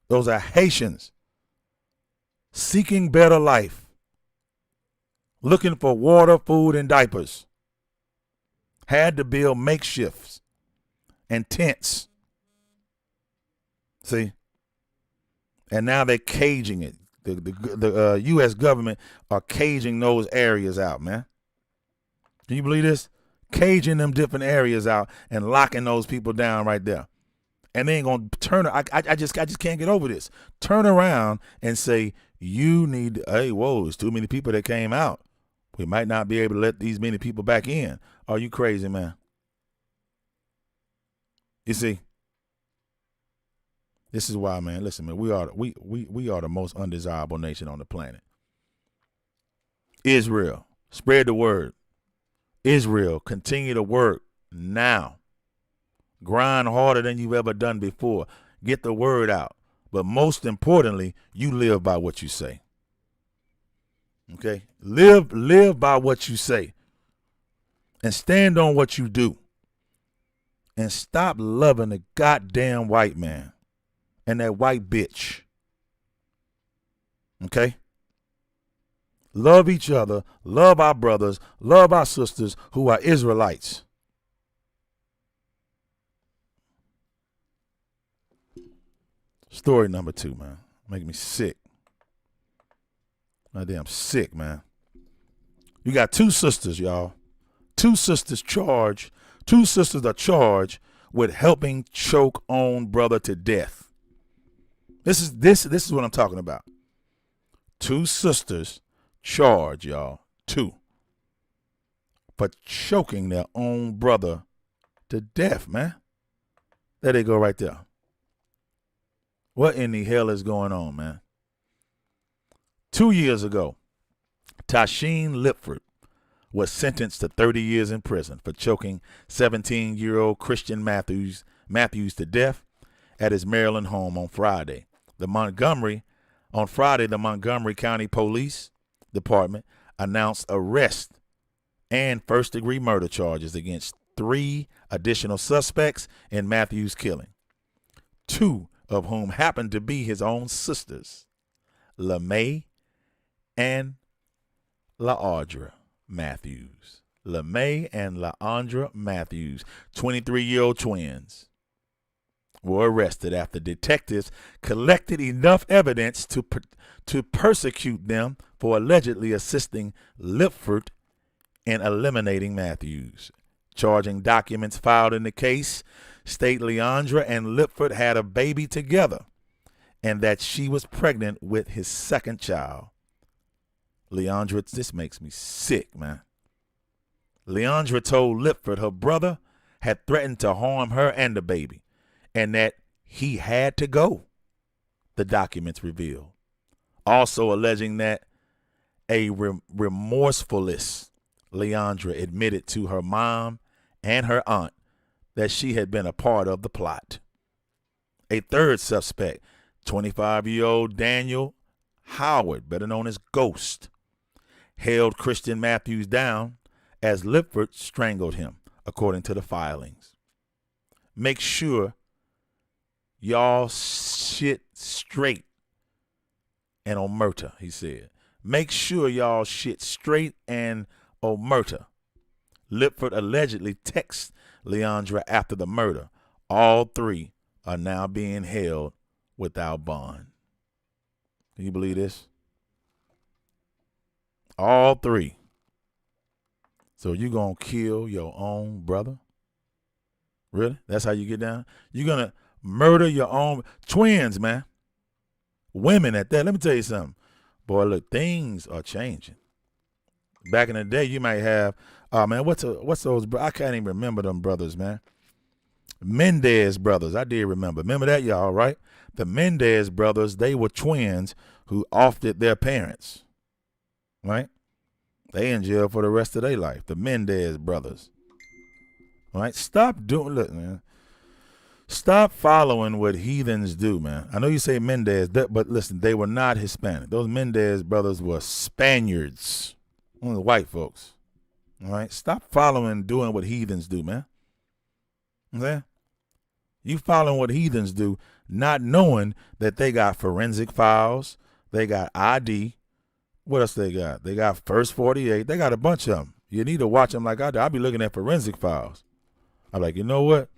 Those are Haitians seeking better life, looking for water, food, and diapers. Had to build makeshifts and tents. See? And now they're caging it. The U.S. government are caging those areas out, man. Can you believe this? Caging them different areas out and locking those people down right there. And they ain't going to turn. I just can't get over this. Turn around and say, you need, hey, whoa, there's too many people that came out. We might not be able to let these many people back in. Are you crazy, man? You see, this is why, man. Listen, man, we are the most undesirable nation on the planet. Israel, spread the word. Israel, continue to work now. Grind harder than you've ever done before. Get the word out. But most importantly, you live by what you say. Okay? Live by what you say. And stand on what you do. And stop loving the goddamn white man and that white bitch. Okay? Love each other, love our brothers, love our sisters who are Israelites. Story number 2, man. Making me sick. I'm sick, man. You got 2 sisters, y'all. 2 sisters are charged with helping choke own brother to death. This is what I'm talking about. 2 sisters charged, y'all. 2. For choking their own brother to death, man. There they go right there. What in the hell is going on, man? 2 years ago, Tasheen Lipford was sentenced to 30 years in prison for choking 17-year-old Christian Matthews to death at his Maryland home on Friday. The Montgomery County Police Department announced arrest and first-degree murder charges against 3 additional suspects in Matthews' killing, 2 of whom happened to be his own sisters, LaMay and LaAndra Matthews. LaMay and LaAndra Matthews, 23-year-old twins, were arrested after detectives collected enough evidence to persecute them for allegedly assisting Lipford in eliminating Matthews. Charging documents filed in the case state LaAndra and Lipford had a baby together and that she was pregnant with his second child. LaAndra, this makes me sick, man. LaAndra told Lipford her brother had threatened to harm her and the baby and that he had to go, the documents reveal. Also alleging that a remorsefulness, LaAndra admitted to her mom and her aunt that she had been a part of the plot. A third suspect, 25-year-old Daniel Howard, better known as Ghost, held Christian Matthews down as Lipford strangled him, according to the filings. Make sure y'all shit straight and omerta, he said. Make sure y'all shit straight and omerta. Lipford allegedly texted LaAndra after the murder. All 3 are now being held without bond. Can you believe this? All 3. So you gonna kill your own brother? Really? That's how you get down? You're going to murder your own twins, man. Women at that. Let me tell you something. Boy, look, things are changing. Back in the day, you might have, oh, man, what's those? I can't even remember them brothers, man. Mendez brothers. I did remember. Remember that, y'all, right? The Mendez brothers, they were twins who offed their parents, right? They in jail for the rest of their life. The Mendez brothers. Right? Look, man. Stop following what heathens do, man. I know you say Mendez, but listen, they were not Hispanic. Those Mendez brothers were Spaniards, one of the white folks. All right? Stop following, doing what heathens do, man. Okay? You following what heathens do, not knowing that they got forensic files, they got ID. What else they got? They got First 48. They got a bunch of them. You need to watch them like I do. I'll be looking at forensic files. I'm like, you know what?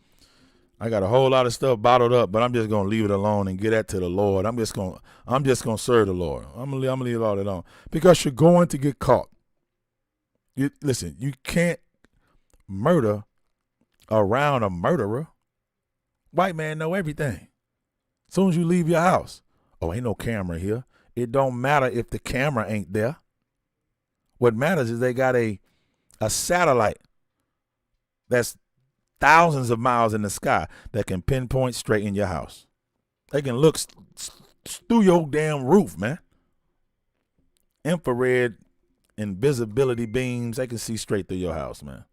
I got a whole lot of stuff bottled up, but I'm just gonna leave it alone and get that to the Lord. I'm just gonna serve the Lord. I'm gonna leave all that alone because you're going to get caught. Listen, you can't murder around a murderer. White man know everything. As soon as you leave your house, oh, ain't no camera here. It don't matter if the camera ain't there. What matters is they got a satellite that's thousands of miles in the sky that can pinpoint straight in your house. They can look through your damn roof, man. Infrared invisibility beams, they can see straight through your house, man.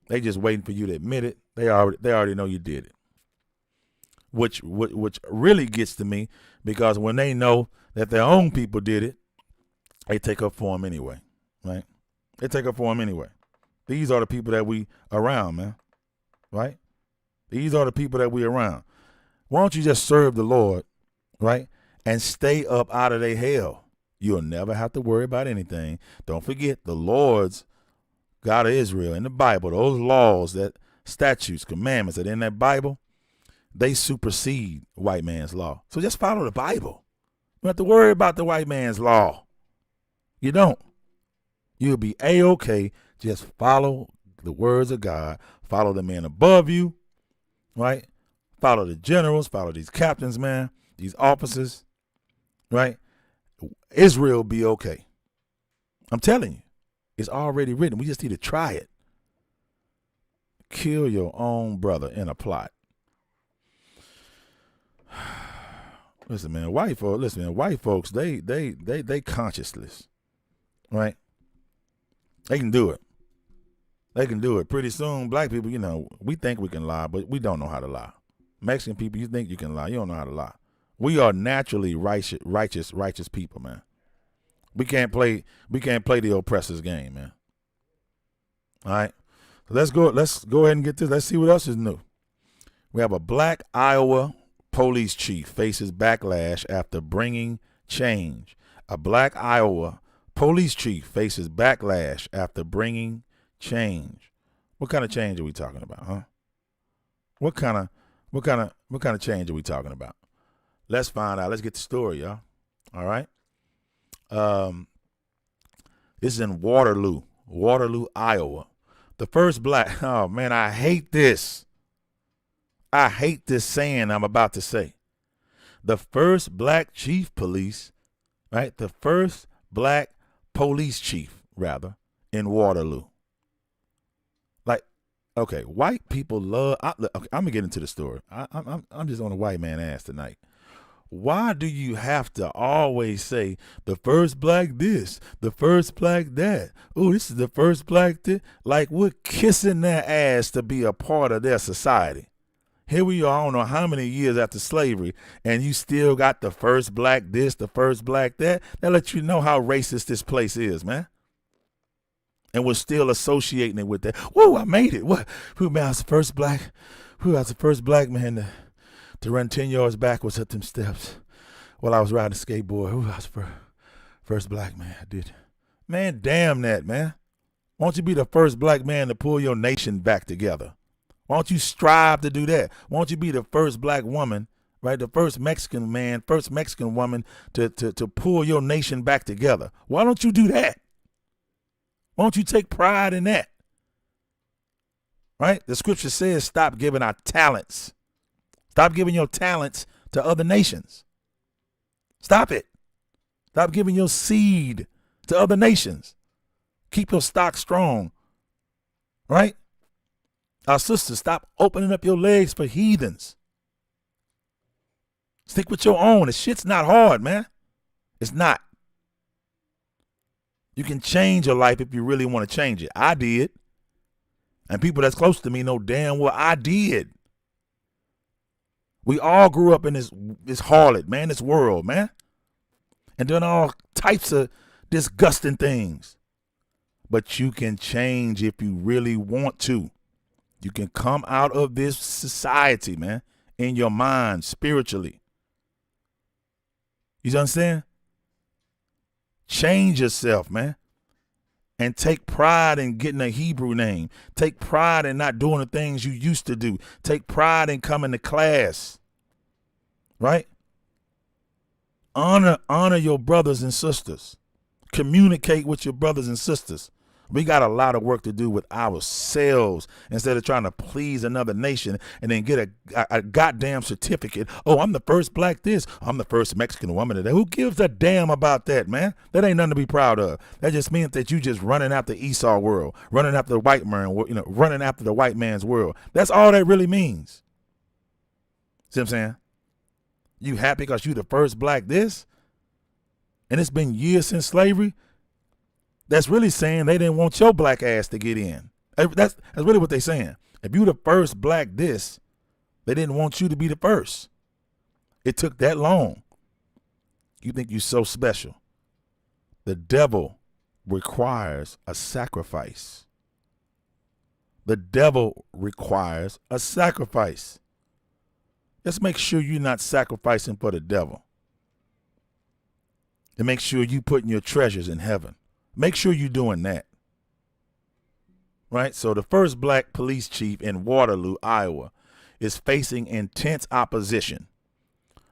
They just waiting for you to admit it. They already know you did it. Which really gets to me because when they know that their own people did it, they take up for them anyway, right? They take up for them anyway. These are the people that we around, man, right? These are the people that we around. Why don't you just serve the Lord, right, and stay up out of their hell? You'll never have to worry about anything. Don't forget the Lord's God of Israel in the Bible, those laws, that statutes, commandments that in that Bible, they supersede white man's law. So just follow the Bible. You don't have to worry about the white man's law. You don't. You'll be A-okay. Just follow the words of God. Follow the men above you, right? Follow the generals. Follow these captains, man. These officers, right? Israel will be okay. I'm telling you. It's already written. We just need to try it. Kill your own brother in a plot. Listen, man, white folks, they conscienceless, right? They can do it. They can do it. Pretty soon, black people, we think we can lie, but we don't know how to lie. Mexican people, you think you can lie. You don't know how to lie. We are naturally righteous people, man. We can't play the oppressor's game, man. All right. So let's go ahead and get this. Let's see what else is new. We have a black Iowa police chief faces backlash after bringing change. A black Iowa police chief faces backlash after bringing change. What kind of change are we talking about, huh? What kind of change are we talking about? Let's find out. Let's get the story, y'all. All right. This is in Waterloo, Iowa. The first black, oh man, I hate this. I hate this saying I'm about to say. The first black chief police, right? The first black police chief, rather, in Waterloo. Like, okay, white people love, okay, I'm gonna get into the story. I'm just on a white man ass tonight. Why do you have to always say the first black this, the first black that? Oh, this is the first black this. Like we're kissing their ass to be a part of their society. Here we are, I don't know how many years after slavery, and you still got the first black this, the first black that. That lets you know how racist this place is, man. And we're still associating it with that. Whoa, I made it. What? Who was the first black? Who was the first black man to run 10 yards backwards up them steps while I was riding a skateboard? Who was the first black man? I did. Man, damn that, man. Why don't you be the first black man to pull your nation back together? Why don't you strive to do that? Why don't you be the first black woman, right? The first Mexican man, first Mexican woman to pull your nation back together? Why don't you do that? Why don't you take pride in that? right? The scripture says stop giving our talents. Stop giving your talents to other nations. Stop it. Stop giving your seed to other nations. Keep your stock strong, right? Our sisters, stop opening up your legs for heathens. Stick with your own. The shit's not hard, man. It's not. You can change your life if you really want to change it. I did. And people that's close to me know damn well I did. We all grew up in this harlot, man, this world, man. And doing all types of disgusting things. But you can change if you really want to. You can come out of this society, man, in your mind, spiritually. You understand? Change yourself, man. And take pride in getting a Hebrew name. Take pride in not doing the things you used to do. Take pride in coming to class. Right? Honor your brothers and sisters. Communicate with your brothers and sisters. We got a lot of work to do with ourselves instead of trying to please another nation and then get a goddamn certificate. Oh, I'm the first black this. I'm the first Mexican woman. Who gives a damn about that, man? That ain't nothing to be proud of. That just means that you just running after Esau world, running after the white man, running after the white man's world. That's all that really means. See what I'm saying? You happy because you the first black this? And it's been years since slavery? That's really saying they didn't want your black ass to get in. That's really what they're saying. If you the first black this, they didn't want you to be the first. It took that long. You think you're so special. The devil requires a sacrifice. The devil requires a sacrifice. Just make sure you're not sacrificing for the devil. And make sure you putting your treasures in heaven. Make sure you're doing that. Right? So the first black police chief in Waterloo, Iowa, is facing intense opposition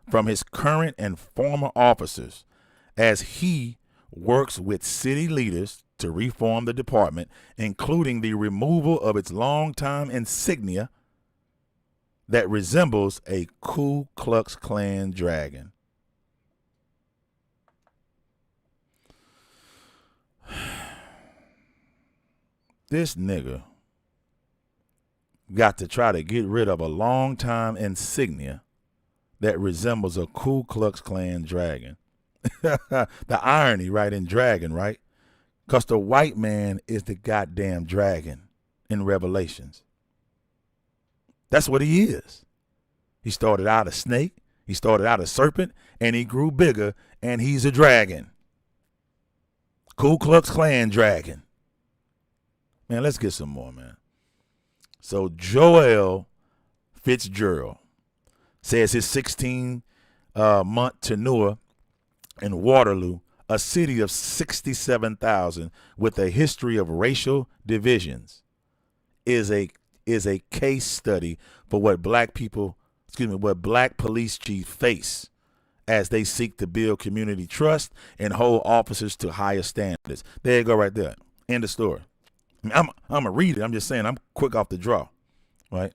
from his current and former officers as he works with city leaders to reform the department, including the removal of its longtime insignia that resembles a Ku Klux Klan dragon. This nigga got to try to get rid of a longtime insignia that resembles a Ku Klux Klan dragon. The irony, right, in dragon, right? Because the white man is the goddamn dragon in Revelations. That's what he is. He started out a snake, he started out a serpent, and he grew bigger, and he's a dragon. Ku Klux Klan dragon. Man, let's get some more, man. So Joel Fitzgerald says his 16-month tenure in Waterloo, a city of 67,000 with a history of racial divisions, is a case study for what black police chiefs face as they seek to build community trust and hold officers to higher standards. There you go right there. End of story. I'm a reader. I'm just saying I'm quick off the draw, right?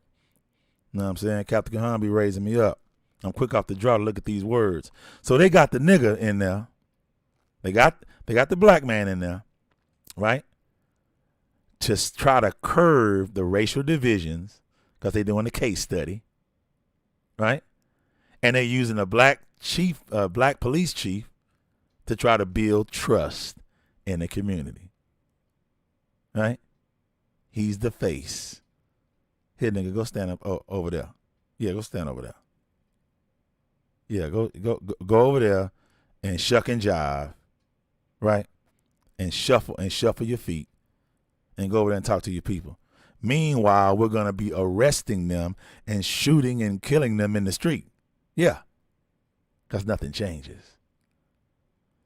You know what I'm saying? Captain Kahan be raising me up. I'm quick off the draw to look at these words. So they got the nigga in there. They got the black man in there, right? To try to curb the racial divisions because they're doing a case study, right? And they're using a black police chief to try to build trust in the community. Right? He's the face. Here, nigga, go stand up over there. Yeah, go stand over there. Yeah, go over there and shuck and jive, right? And shuffle your feet and go over there and talk to your people. Meanwhile, we're going to be arresting them and shooting and killing them in the street. Yeah, because nothing changes.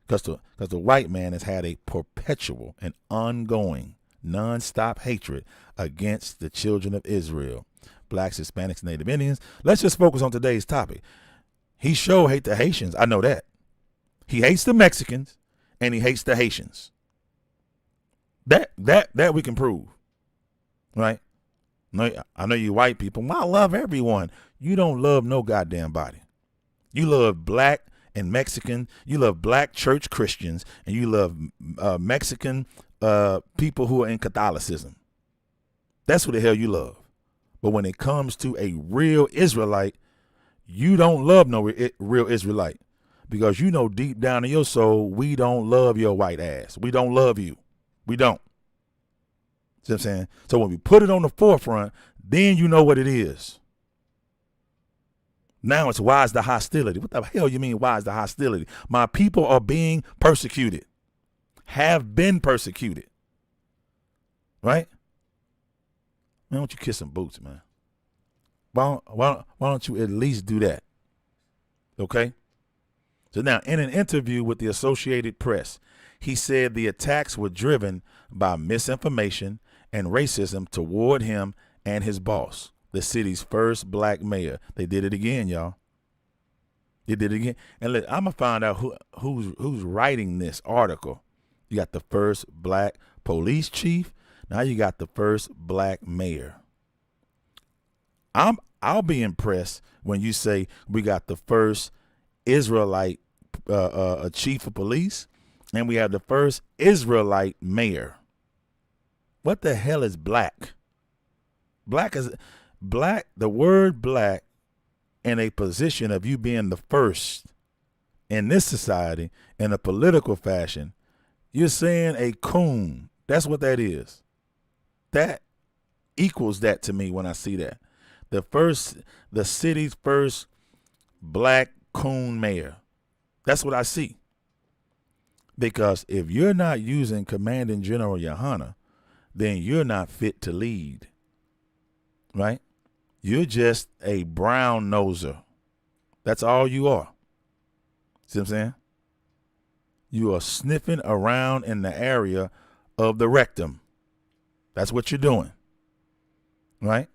Because the white man has had a perpetual and ongoing non-stop hatred against the children of Israel, blacks, Hispanics, Native Indians. Let's just focus on today's topic. He sure hate the Haitians. I know that. He hates the Mexicans and he hates the Haitians. That we can prove, right? No, I know you white people. Well, I love everyone. You don't love no goddamn body. You love black and Mexican. You love black church Christians, and you love Mexican people who are in Catholicism. That's what the hell you love. But when it comes to a real Israelite, you don't love no real Israelite, because you know deep down in your soul, we don't love your white ass. We don't love you. We don't. See what I'm saying? So when we put it on the forefront, then you know what it is. Now it's why is the hostility? What the hell you mean why is the hostility? My people are being persecuted, have been persecuted. Right? Man, why don't you kiss some boots, man? Why don't you at least do that? Okay? So now, in an interview with the Associated Press, he said the attacks were driven by misinformation and racism toward him and his boss, the city's first black mayor. They did it again, y'all. They did it again. And look, I'm going to find out who's writing this article. You got the first black police chief. Now you got the first black mayor. I'll be impressed when you say we got the first Israelite chief of police, and we have the first Israelite mayor. What the hell is black? Black is black. The word black in a position of you being the first in this society in a political fashion, you're saying a coon. That's what that is. That equals that to me when I see that. The city's first black coon mayor. That's what I see. Because if you're not using Commanding General Yohana, then you're not fit to lead. Right? You're just a brown noser. That's all you are. See what I'm saying? You are sniffing around in the area of the rectum. That's what you're doing. Right?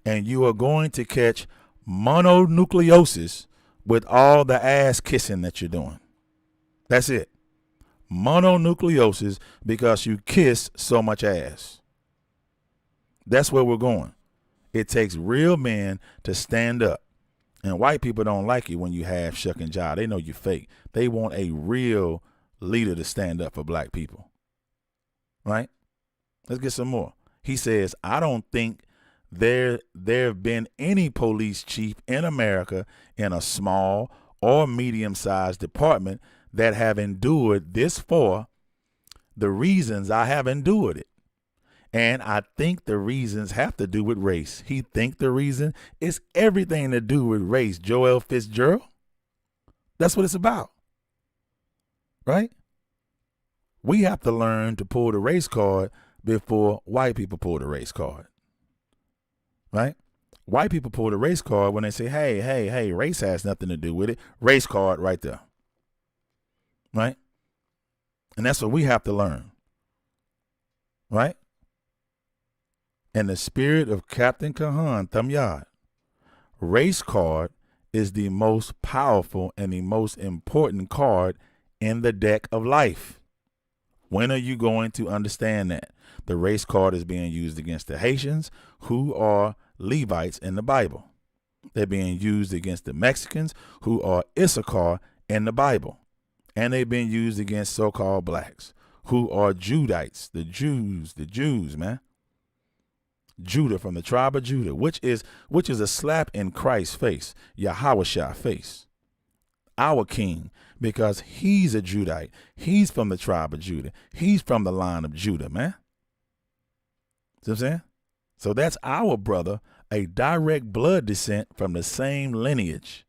And you are going to catch mononucleosis with all the ass kissing that you're doing. That's it. Mononucleosis because you kiss so much ass. That's where we're going. It takes real men to stand up. And white people don't like it when you have shuck and jive. They know you're fake. They want a real leader to stand up for black people. Right? Let's get some more. He says, I don't think there have been any police chief in America in a small or medium-sized department that have endured this for the reasons I have endured it. And I think the reasons have to do with race. He think the reason is everything to do with race. Joel Fitzgerald. That's what it's about. Right? We have to learn to pull the race card before white people pull the race card. Right? White people pull the race card when they say, hey, race has nothing to do with it. Race card right there. Right? And that's what we have to learn. Right? In the spirit of Captain Kahan Thamyad, race card is the most powerful and the most important card in the deck of life. When are you going to understand that? The race card is being used against the Haitians, who are Levites in the Bible. They're being used against the Mexicans, who are Issachar in the Bible. And they've been used against so-called blacks, who are Judites, the Jews, man. Judah, from the tribe of Judah, which is a slap in Christ's face, Yahweh's face. Our king, because he's a Judite. He's from the tribe of Judah. He's from the line of Judah, man. See what I'm saying? So that's our brother, a direct blood descent from the same lineage.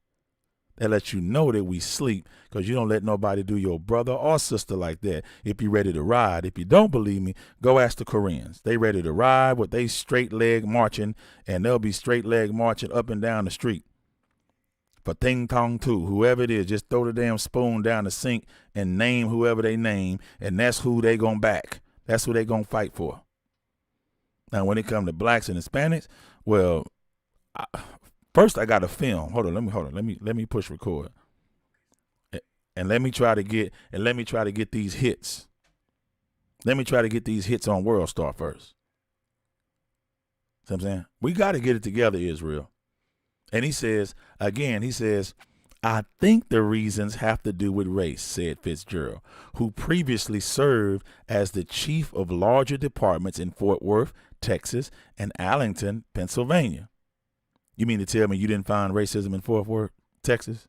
That lets you know that we sleep, because you don't let nobody do your brother or sister like that if you're ready to ride. If you don't believe me, go ask the Koreans. They ready to ride with they straight leg marching, and they'll be straight leg marching up and down the street. For Ting Tong Tu, whoever it is, just throw the damn spoon down the sink and name whoever they name, and that's who they gonna back. That's who they gonna fight for. Now, when it comes to blacks and Hispanics, well, first I got to film. Hold on. Let me push record, and let me try to get these hits. Let me try to get these hits on World Star first. See what I'm saying? We got to get it together, Israel. And he says, again, I think the reasons have to do with race, said Fitzgerald, who previously served as the chief of larger departments in Fort Worth, Texas, and Arlington, Pennsylvania. You mean to tell me you didn't find racism in Fort Worth, Texas?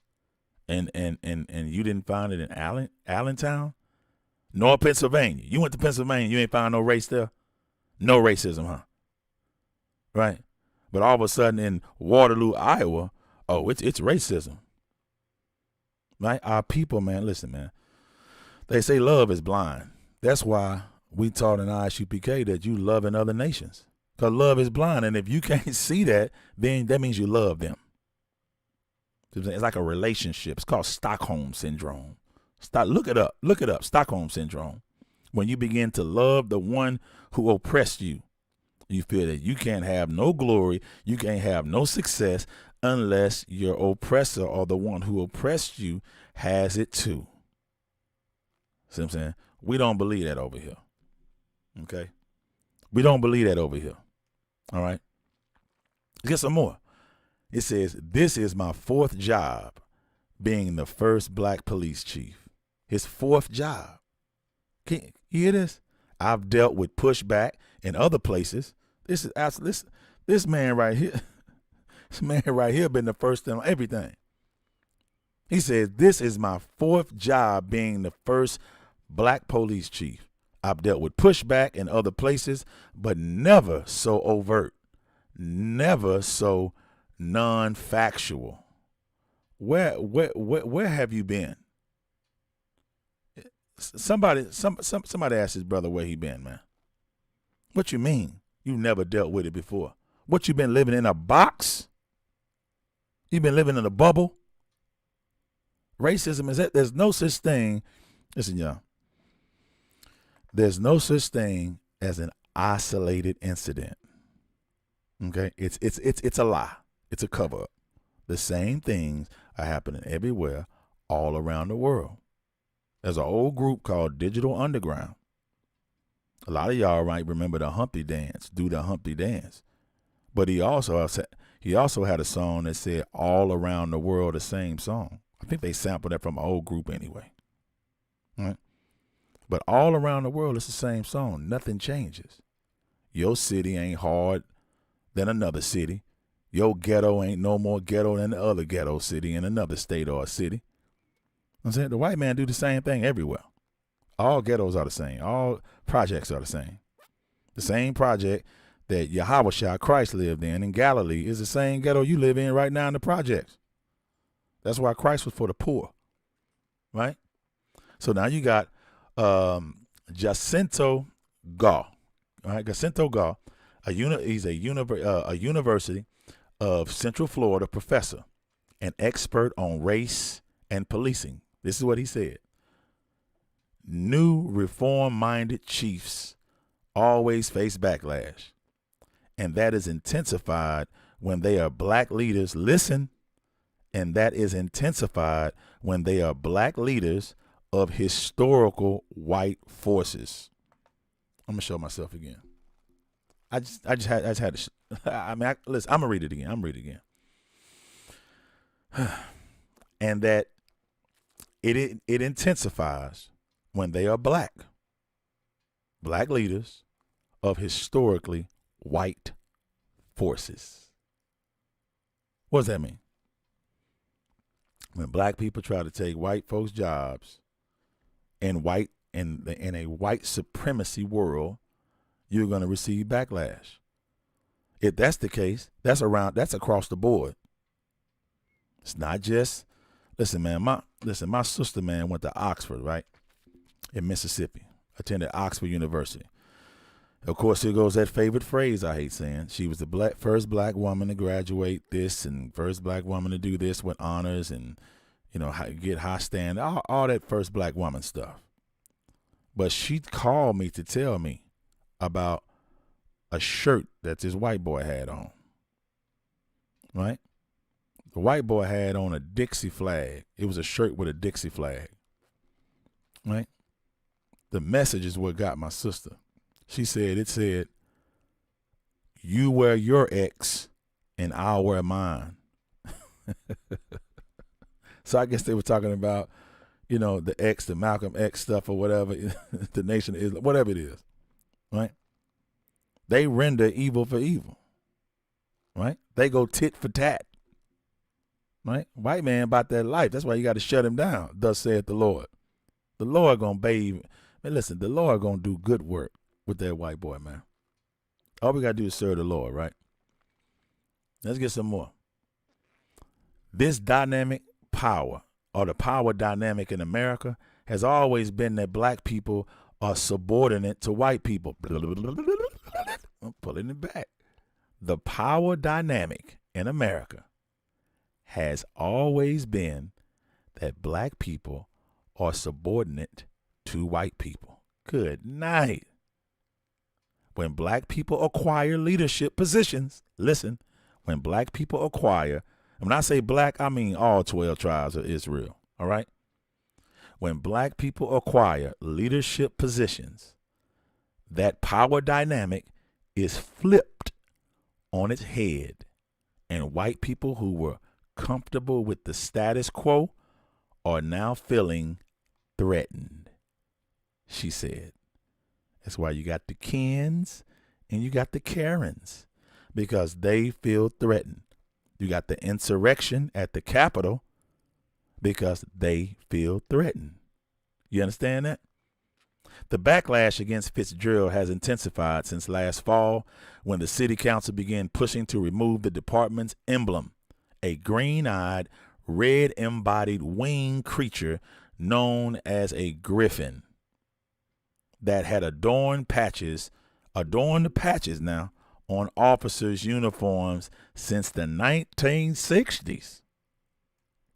And you didn't find it in Allentown? Nor Pennsylvania. You went to Pennsylvania, you ain't found no race there? No racism, huh? Right? But all of a sudden in Waterloo, Iowa, oh, it's racism. Right? Our people, man, listen, man. They say love is blind. That's why we taught in ISUPK that you love in other nations. Because love is blind. And if you can't see that, then that means you love them. It's like a relationship. It's called Stockholm Syndrome. Look it up. Stockholm Syndrome. When you begin to love the one who oppressed you, you feel that you can't have no glory, you can't have no success unless your oppressor or the one who oppressed you has it too. See what I'm saying? We don't believe that over here. Okay? We don't believe that over here. All right? Get some more. It says, this is my 4th job being the first black police chief. His 4th job. Can you hear this? I've dealt with pushback in other places. This man right here. This man right here been the first in everything. He says, this is my 4th job being the first black police chief. I've dealt with pushback in other places, but never so overt, never so non-factual. Where have you been? Somebody asked his brother where he been, man. What you mean? You never dealt with it before. What, you been living in a box? You been living in a bubble? Racism is that there's no such thing. Listen, y'all. There's no such thing as an isolated incident. Okay? It's a lie. It's a cover up. The same things are happening everywhere, all around the world. There's an old group called Digital Underground. A lot of y'all might remember the Humpty Dance, do the Humpty Dance. But he also had a song that said all around the world, the same song. I think they sampled that from an old group anyway. Right? But all around the world, it's the same song. Nothing changes. Your city ain't hard than another city. Your ghetto ain't no more ghetto than the other ghetto city in another state or a city. I'm saying the white man do the same thing everywhere. All ghettos are the same. All projects are the same. The same project that Yahushua Christ lived in Galilee is the same ghetto you live in right now in the projects. That's why Christ was for the poor, right? So now you got Jacinto Gaw. All right, Jacinto Gaw, he's a University of Central Florida professor, an expert on race and policing. This is what he said. New reform-minded chiefs always face backlash, and that is intensified when they are black leaders. Listen, and that is intensified when they are black leaders of historical white forces. I'm gonna show myself again. Listen, I'm gonna read it again. And that it intensifies when they are black leaders of historically white forces. What does that mean? When black people try to take white folks' jobs in a white supremacy world, you're going to receive backlash. If that's the case, that's across the board. It's not just, listen, my sister, man, went to Oxford, right? In Mississippi, attended Oxford University. Of course, here goes that favorite phrase I hate saying. She was the first black woman to graduate this and first black woman to do this with honors and, get high stand, all that first black woman stuff. But she called me to tell me about a shirt that this white boy had on, right? The white boy had on a Dixie flag. It was a shirt with a Dixie flag, right? The message is what got my sister. She said, it said, You wear your X and I'll wear mine. So I guess they were talking about, the X, the Malcolm X stuff or whatever, the Nation of Islam, whatever it is, right? They render evil for evil, right? They go tit for tat, right? White man about that life. That's why you got to shut him down, thus saith the Lord. The Lord going to bathe. Man, listen, the Lord going to do good work with that white boy, man. All we got to do is serve the Lord, right? Let's get some more. This dynamic power, or the power dynamic in America, has always been that black people are subordinate to white people. I'm pulling it back. The power dynamic in America has always been that black people are subordinate to white people. Good night. When black people acquire leadership positions, listen, when black people acquire, and when I say black, I mean all 12 tribes of Israel, all right? When black people acquire leadership positions, that power dynamic is flipped on its head, and white people who were comfortable with the status quo are now feeling threatened, she said. That's why you got the Kens and you got the Karens, because they feel threatened. You got the insurrection at the Capitol because they feel threatened. You understand that? The backlash against Fitzgerald has intensified since last fall, when the city council began pushing to remove the department's emblem, a green-eyed, red-embodied winged creature known as a griffin that had adorned the patches now on officers' uniforms since the 1960s.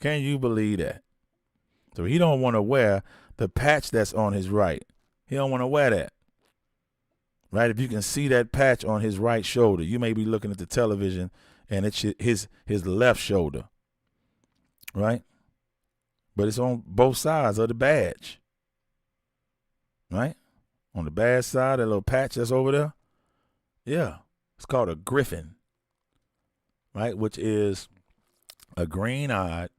Can you believe that? So he don't want to wear the patch that's on his right. He don't want to wear that. Right? If you can see that patch on his right shoulder, you may be looking at the television and it's his left shoulder. Right? But it's on both sides of the badge. Right? On the bad side, that little patch that's over there. Yeah. It's called a griffin, right? Which is a green-eyed,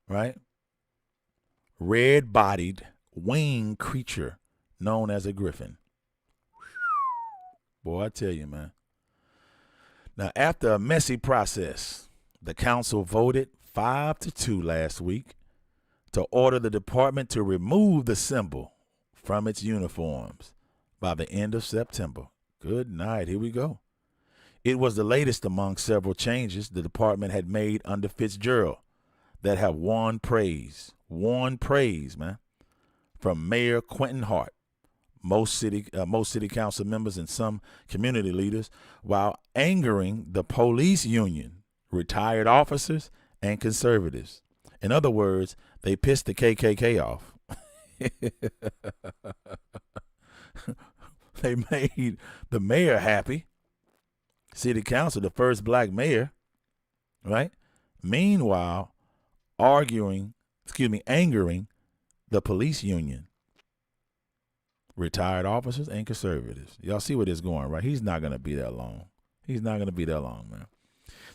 right? Red-bodied, winged creature known as a griffin. Boy, I tell you, man. Now, after a messy process, the council voted 5-2 last week to order the department to remove the symbol from its uniforms by the end of September. Good night. Here we go. It was the latest among several changes the department had made under Fitzgerald that have won praise, man, from Mayor Quentin Hart, most city council members, and some community leaders, while angering the police union, retired officers, and conservatives. In other words, they pissed the KKK off. They made the mayor happy. City council, the first black mayor, right? Meanwhile, angering the police union, retired officers, and conservatives. Y'all see where this is going, right? He's not going to be that long. He's not going to be that long, man.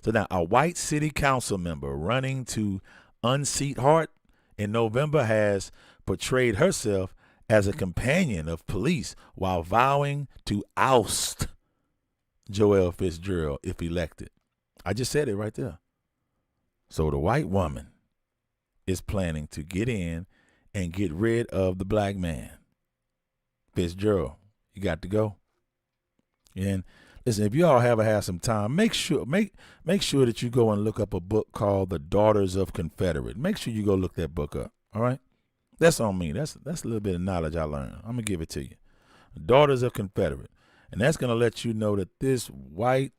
So now, a white city council member running to unseat Hart in November has portrayed herself as a companion of police while vowing to oust Joel Fitzgerald if elected. I just said it right there. So the white woman is planning to get in and get rid of the black man. Fitzgerald, you got to go. And listen, if you all ever have some time, make sure that you go and look up a book called The Daughters of Confederate. Make sure you go look that book up. All right? That's on me. That's a little bit of knowledge I learned. I'm gonna give it to you. Daughters of Confederate, and that's gonna let you know that this white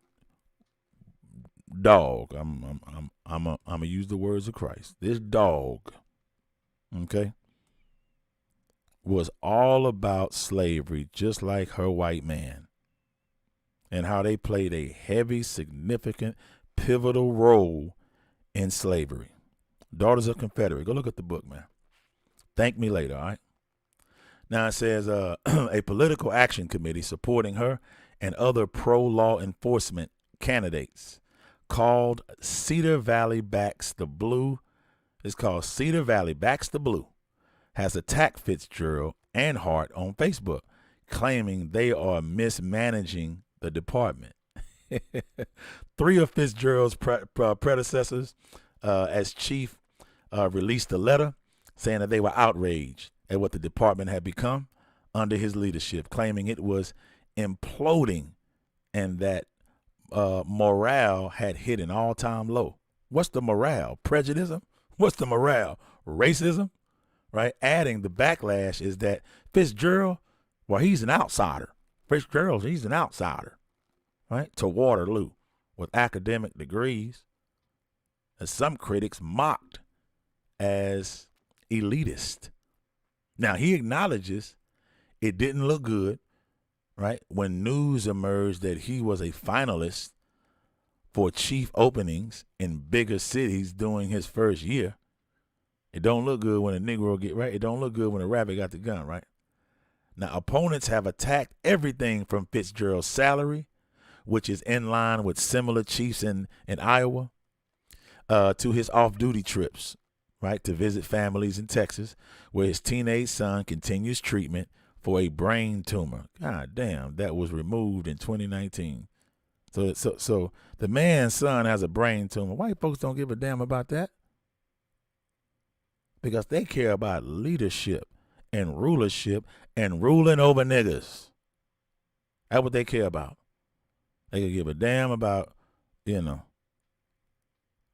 dog. I'm gonna use the words of Christ. This dog, okay, was all about slavery, just like her white man, and how they played a heavy, significant, pivotal role in slavery. Daughters of Confederate. Go look at the book, man. Thank me later, all right? Now it says a political action committee supporting her and other pro-law enforcement candidates called Cedar Valley Backs the Blue. It's called Cedar Valley Backs the Blue, has attacked Fitzgerald and Hart on Facebook, claiming they are mismanaging the department. 3 of Fitzgerald's predecessors as chief released a letter saying that they were outraged at what the department had become under his leadership, claiming it was imploding and that morale had hit an all-time low. What's the morale? Prejudice? What's the morale? Racism? Right? Adding the backlash is that Fitzgerald, well, he's an outsider. Fitzgerald, he's an outsider, right? To Waterloo with academic degrees, as some critics mocked as elitist. Now, he acknowledges it didn't look good, right? When news emerged that he was a finalist for chief openings in bigger cities during his first year. It don't look good when a Negro get right. It don't look good when a rabbit got the gun, right? Now, opponents have attacked everything from Fitzgerald's salary, which is in line with similar chiefs in Iowa, to his off-duty trips, right, to visit families in Texas, where his teenage son continues treatment for a brain tumor. God damn, that was removed in 2019. So the man's son has a brain tumor. White folks don't give a damn about that because they care about leadership and rulership and ruling over niggas. That's what they care about. They can give a damn about,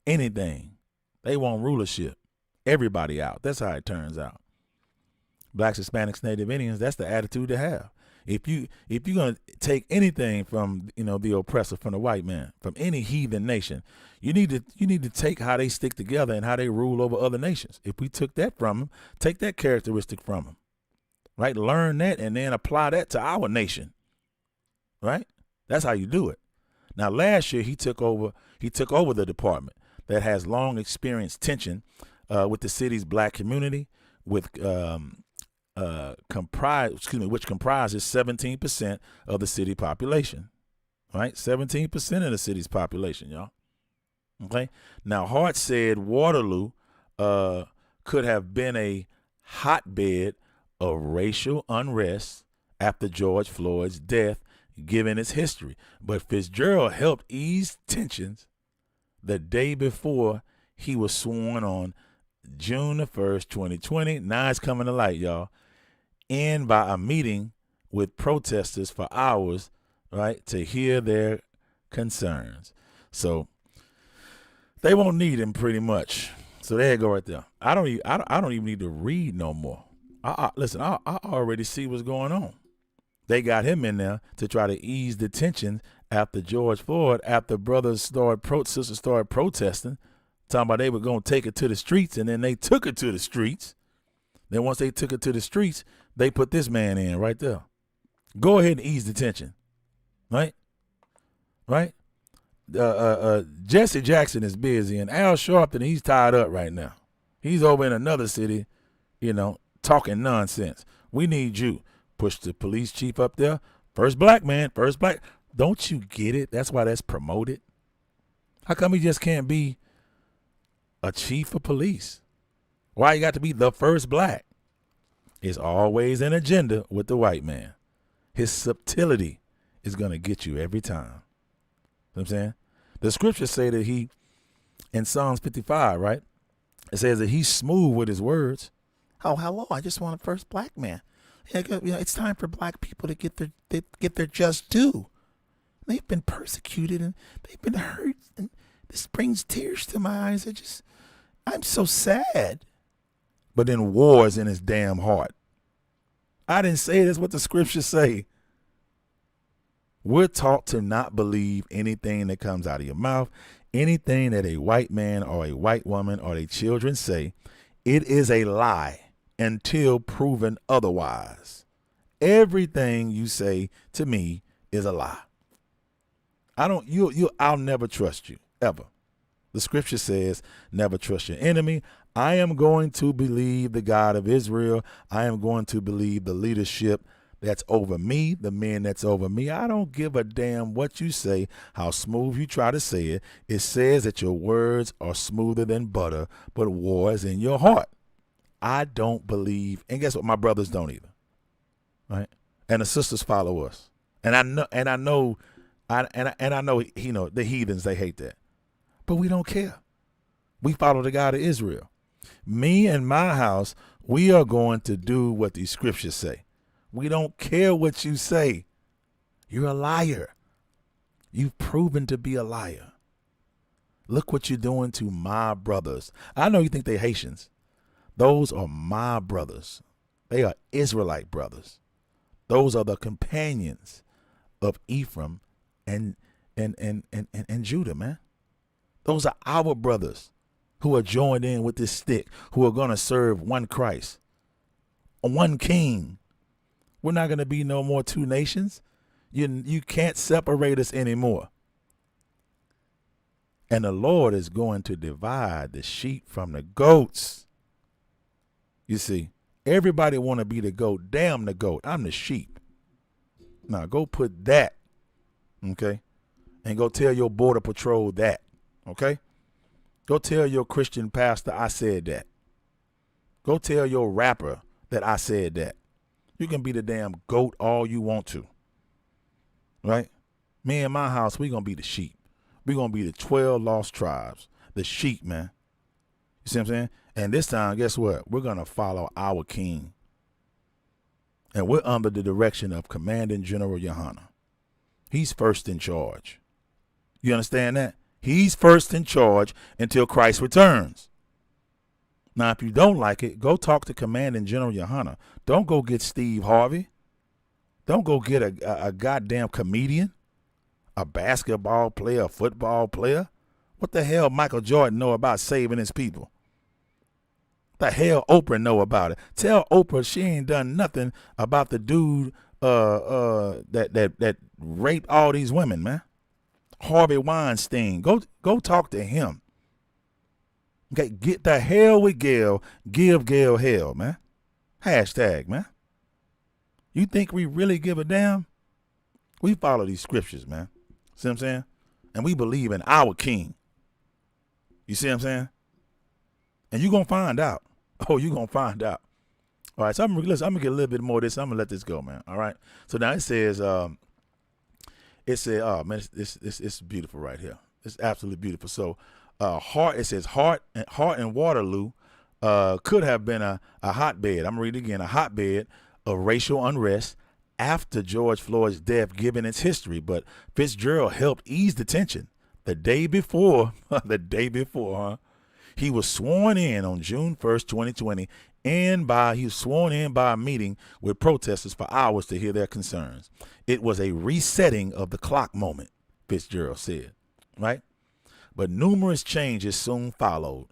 anything. They want rulership. Everybody out. That's how it turns out. Blacks, Hispanics, Native Indians, that's the attitude to have. If you're gonna take anything from the oppressor, from the white man, from any heathen nation, you need to take how they stick together and how they rule over other nations. If we took that from them, take that characteristic from them, right? Learn that and then apply that to our nation, right? That's how you do it. Now, last year he took over the department that has long experienced tension with the city's black community, with which comprises 17% of the city population, right? 17% of the city's population, y'all. Okay. Now, Hart said Waterloo could have been a hotbed of racial unrest after George Floyd's death, given its history. But Fitzgerald helped ease tensions the day before he was sworn on June the 1st, 2020. Now it's coming to light, y'all. And by a meeting with protesters for hours, right, to hear their concerns. So they won't need him pretty much. So there you go right there. I don't even need to read no more. Listen, I already see what's going on. They got him in there to try to ease the tension after George Floyd, after sisters started protesting, talking about they were going to take it to the streets, and then they took it to the streets. Then once they took it to the streets, they put this man in right there. Go ahead and ease the tension, right? Right? Jesse Jackson is busy, and Al Sharpton, he's tied up right now. He's over in another city, talking nonsense. We need you. Push the police chief up there. First black man, first black. Don't you get it? That's why that's promoted. How come he just can't be a chief of police? Why you got to be the first black? It's always an agenda with the white man. His subtlety is going to get you every time. You know what I'm saying? The scriptures say that he, in Psalms 55, right? It says that he's smooth with his words. Oh, hello, I just want a first black man. It's time for black people to get their just due. They've been persecuted and they've been hurt, and this brings tears to my eyes. I'm so sad. But then war is in his damn heart. I didn't say that's what the scriptures say. We're taught to not believe anything that comes out of your mouth, anything that a white man or a white woman or their children say. It is a lie until proven otherwise. Everything you say to me is a lie. I'll never trust you, ever. The scripture says, never trust your enemy. I am going to believe the God of Israel. I am going to believe the leadership that's over me, the men that's over me. I don't give a damn what you say, how smooth you try to say it. It says that your words are smoother than butter, but war is in your heart. I don't believe, and guess what? My brothers don't either, right? And the sisters follow us, and I know, I know, the heathens, they hate that, but we don't care. We follow the God of Israel. Me and my house, we are going to do what these scriptures say. We don't care what you say. You're a liar. You've proven to be a liar. Look what you're doing to my brothers. I know you think they're Haitians. Those are my brothers. They are Israelite brothers. Those are the companions of Ephraim and Judah, man. Those are our brothers who are joined in with this stick, who are going to serve one Christ, one king. We're not going to be no more two nations. You can't separate us anymore. And the Lord is going to divide the sheep from the goats. You see, everybody want to be the goat. Damn the goat. I'm the sheep. Now go put that, okay? And go tell your border patrol that, okay? Go tell your Christian pastor I said that. Go tell your rapper that I said that. You can be the damn goat all you want to, right? Me and my house, we going to be the sheep. We're going to be the 12 lost tribes, the sheep, man. You see what I'm saying? And this time, guess what? We're going to follow our king. And we're under the direction of Commanding General Yohana. He's first in charge. You understand that? He's first in charge until Christ returns. Now, if you don't like it, go talk to Commanding General Yohana. Don't go get Steve Harvey. Don't go get a goddamn comedian, a basketball player, a football player. What the hell Michael Jordan know about saving his people? The hell Oprah know about it? Tell Oprah she ain't done nothing about the dude that raped all these women, man. Harvey Weinstein. Go talk to him. Okay, get the hell with Gail. Give Gail hell, man. Hashtag, man. You think we really give a damn? We follow these scriptures, man. See what I'm saying? And we believe in our king. You see what I'm saying? And you're going to find out. Oh, you're going to find out. All right, so I'm going to get a little bit more of this. I'm going to let this go, man. All right. So now it says, oh, man, it's beautiful right here. It's absolutely beautiful. So it says Hart and Waterloo could have been a hotbed. I'm going to read it again. A hotbed of racial unrest after George Floyd's death, given its history. But Fitzgerald helped ease the tension. The day before, he was sworn in on June 1st, 2020, he was sworn in by a meeting with protesters for hours to hear their concerns. It was a resetting of the clock moment, Fitzgerald said, right? But numerous changes soon followed,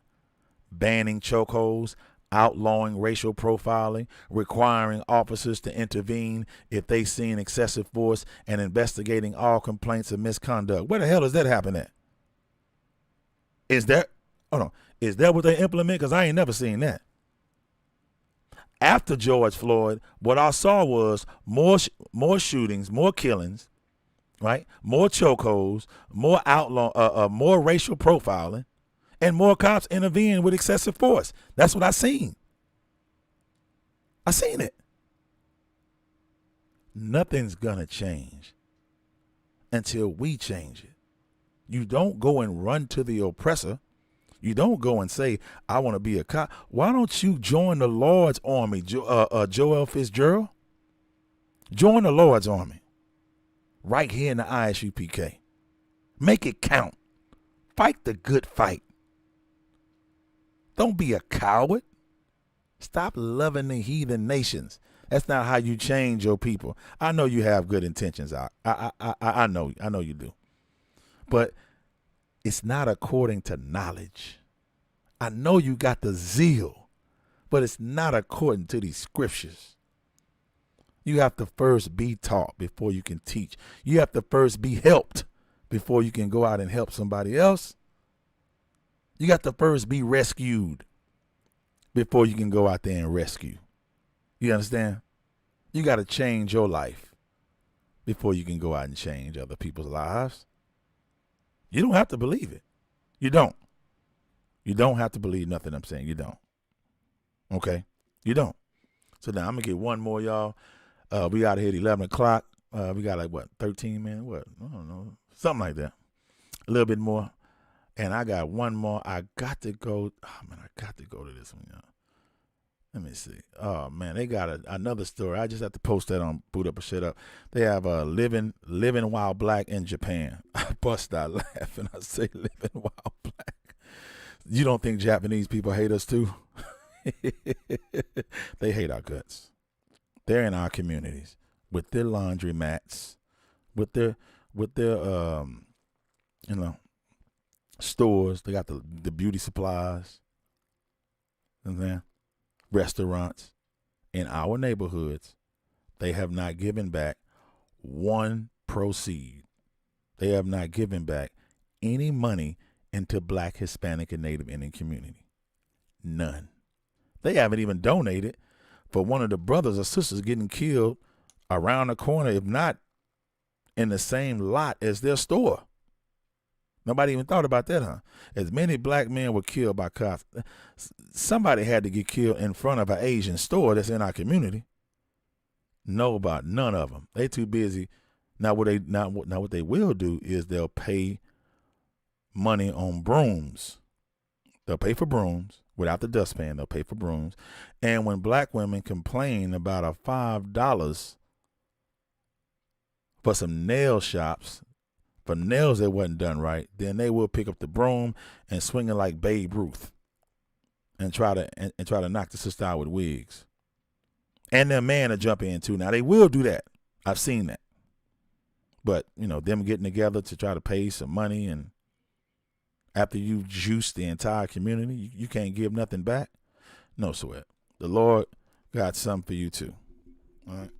banning chokeholds, outlawing racial profiling, requiring officers to intervene if they seen excessive force, and investigating all complaints of misconduct. Where the hell does that happen at? Is that what they implement? Because I ain't never seen that. After George Floyd, what I saw was more shootings, more killings, right? More chokeholds, more racial profiling, and more cops intervening with excessive force. That's what I seen. I seen it. Nothing's gonna change until we change it. You don't go and run to the oppressor. You don't go and say, I want to be a cop. Why don't you join the Lord's army, Joel Fitzgerald? Join the Lord's army right here in the ISUPK. Make it count. Fight the good fight. Don't be a coward. Stop loving the heathen nations. That's not how you change your people. I know you have good intentions. I know you do. But it's not according to knowledge. I know you got the zeal, but it's not according to these scriptures. You have to first be taught before you can teach. You have to first be helped before you can go out and help somebody else. You got to first be rescued before you can go out there and rescue. You understand? You got to change your life before you can go out and change other people's lives. You don't have to believe it. You don't. You don't have to believe nothing I'm saying. You don't. Okay? You don't. So now I'm going to get one more, y'all. We got to hit 11 o'clock. We got 13 minutes? What? I don't know. Something like that. A little bit more. And I got one more. I got to go. Oh, man, I got to go to this one, y'all. Let me see. Oh, man, they got another story. I just have to post that on Boot Up or Shut Up. They have living while black in Japan. I bust out laughing. I say living while black. You don't think Japanese people hate us too? They hate our guts. They're in our communities with their laundry mats, with their stores. They got the beauty supplies. You know what I'm saying? Restaurants in our neighborhoods. They have not given back one proceed. They have not given back any money into Black, Hispanic, and Native Indian community. None. They haven't even donated for one of the brothers or sisters getting killed around the corner, if not in the same lot as their store. Nobody even thought about that, huh? As many black men were killed by cops, somebody had to get killed in front of an Asian store that's in our community. Know about none of them. They too busy. Now what they will do is they'll pay money on brooms. They'll pay for brooms without the dustpan. They'll pay for brooms. And when black women complain about a $5 for some nail shops, for nails that wasn't done right, then they will pick up the broom and swing it like Babe Ruth and try to knock the sister out with wigs. And their man to jump in too. Now they will do that. I've seen that. But, them getting together to try to pay some money, and after you juice the entire community, you can't give nothing back. No sweat. The Lord got something for you too. All right.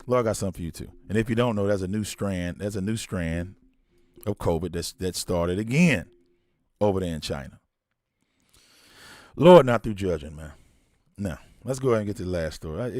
Lord got something for you too. And if you don't know, there's a new strand of COVID that started again over there in China. Lord, not through judging, man. Now, let's go ahead and get to the last story.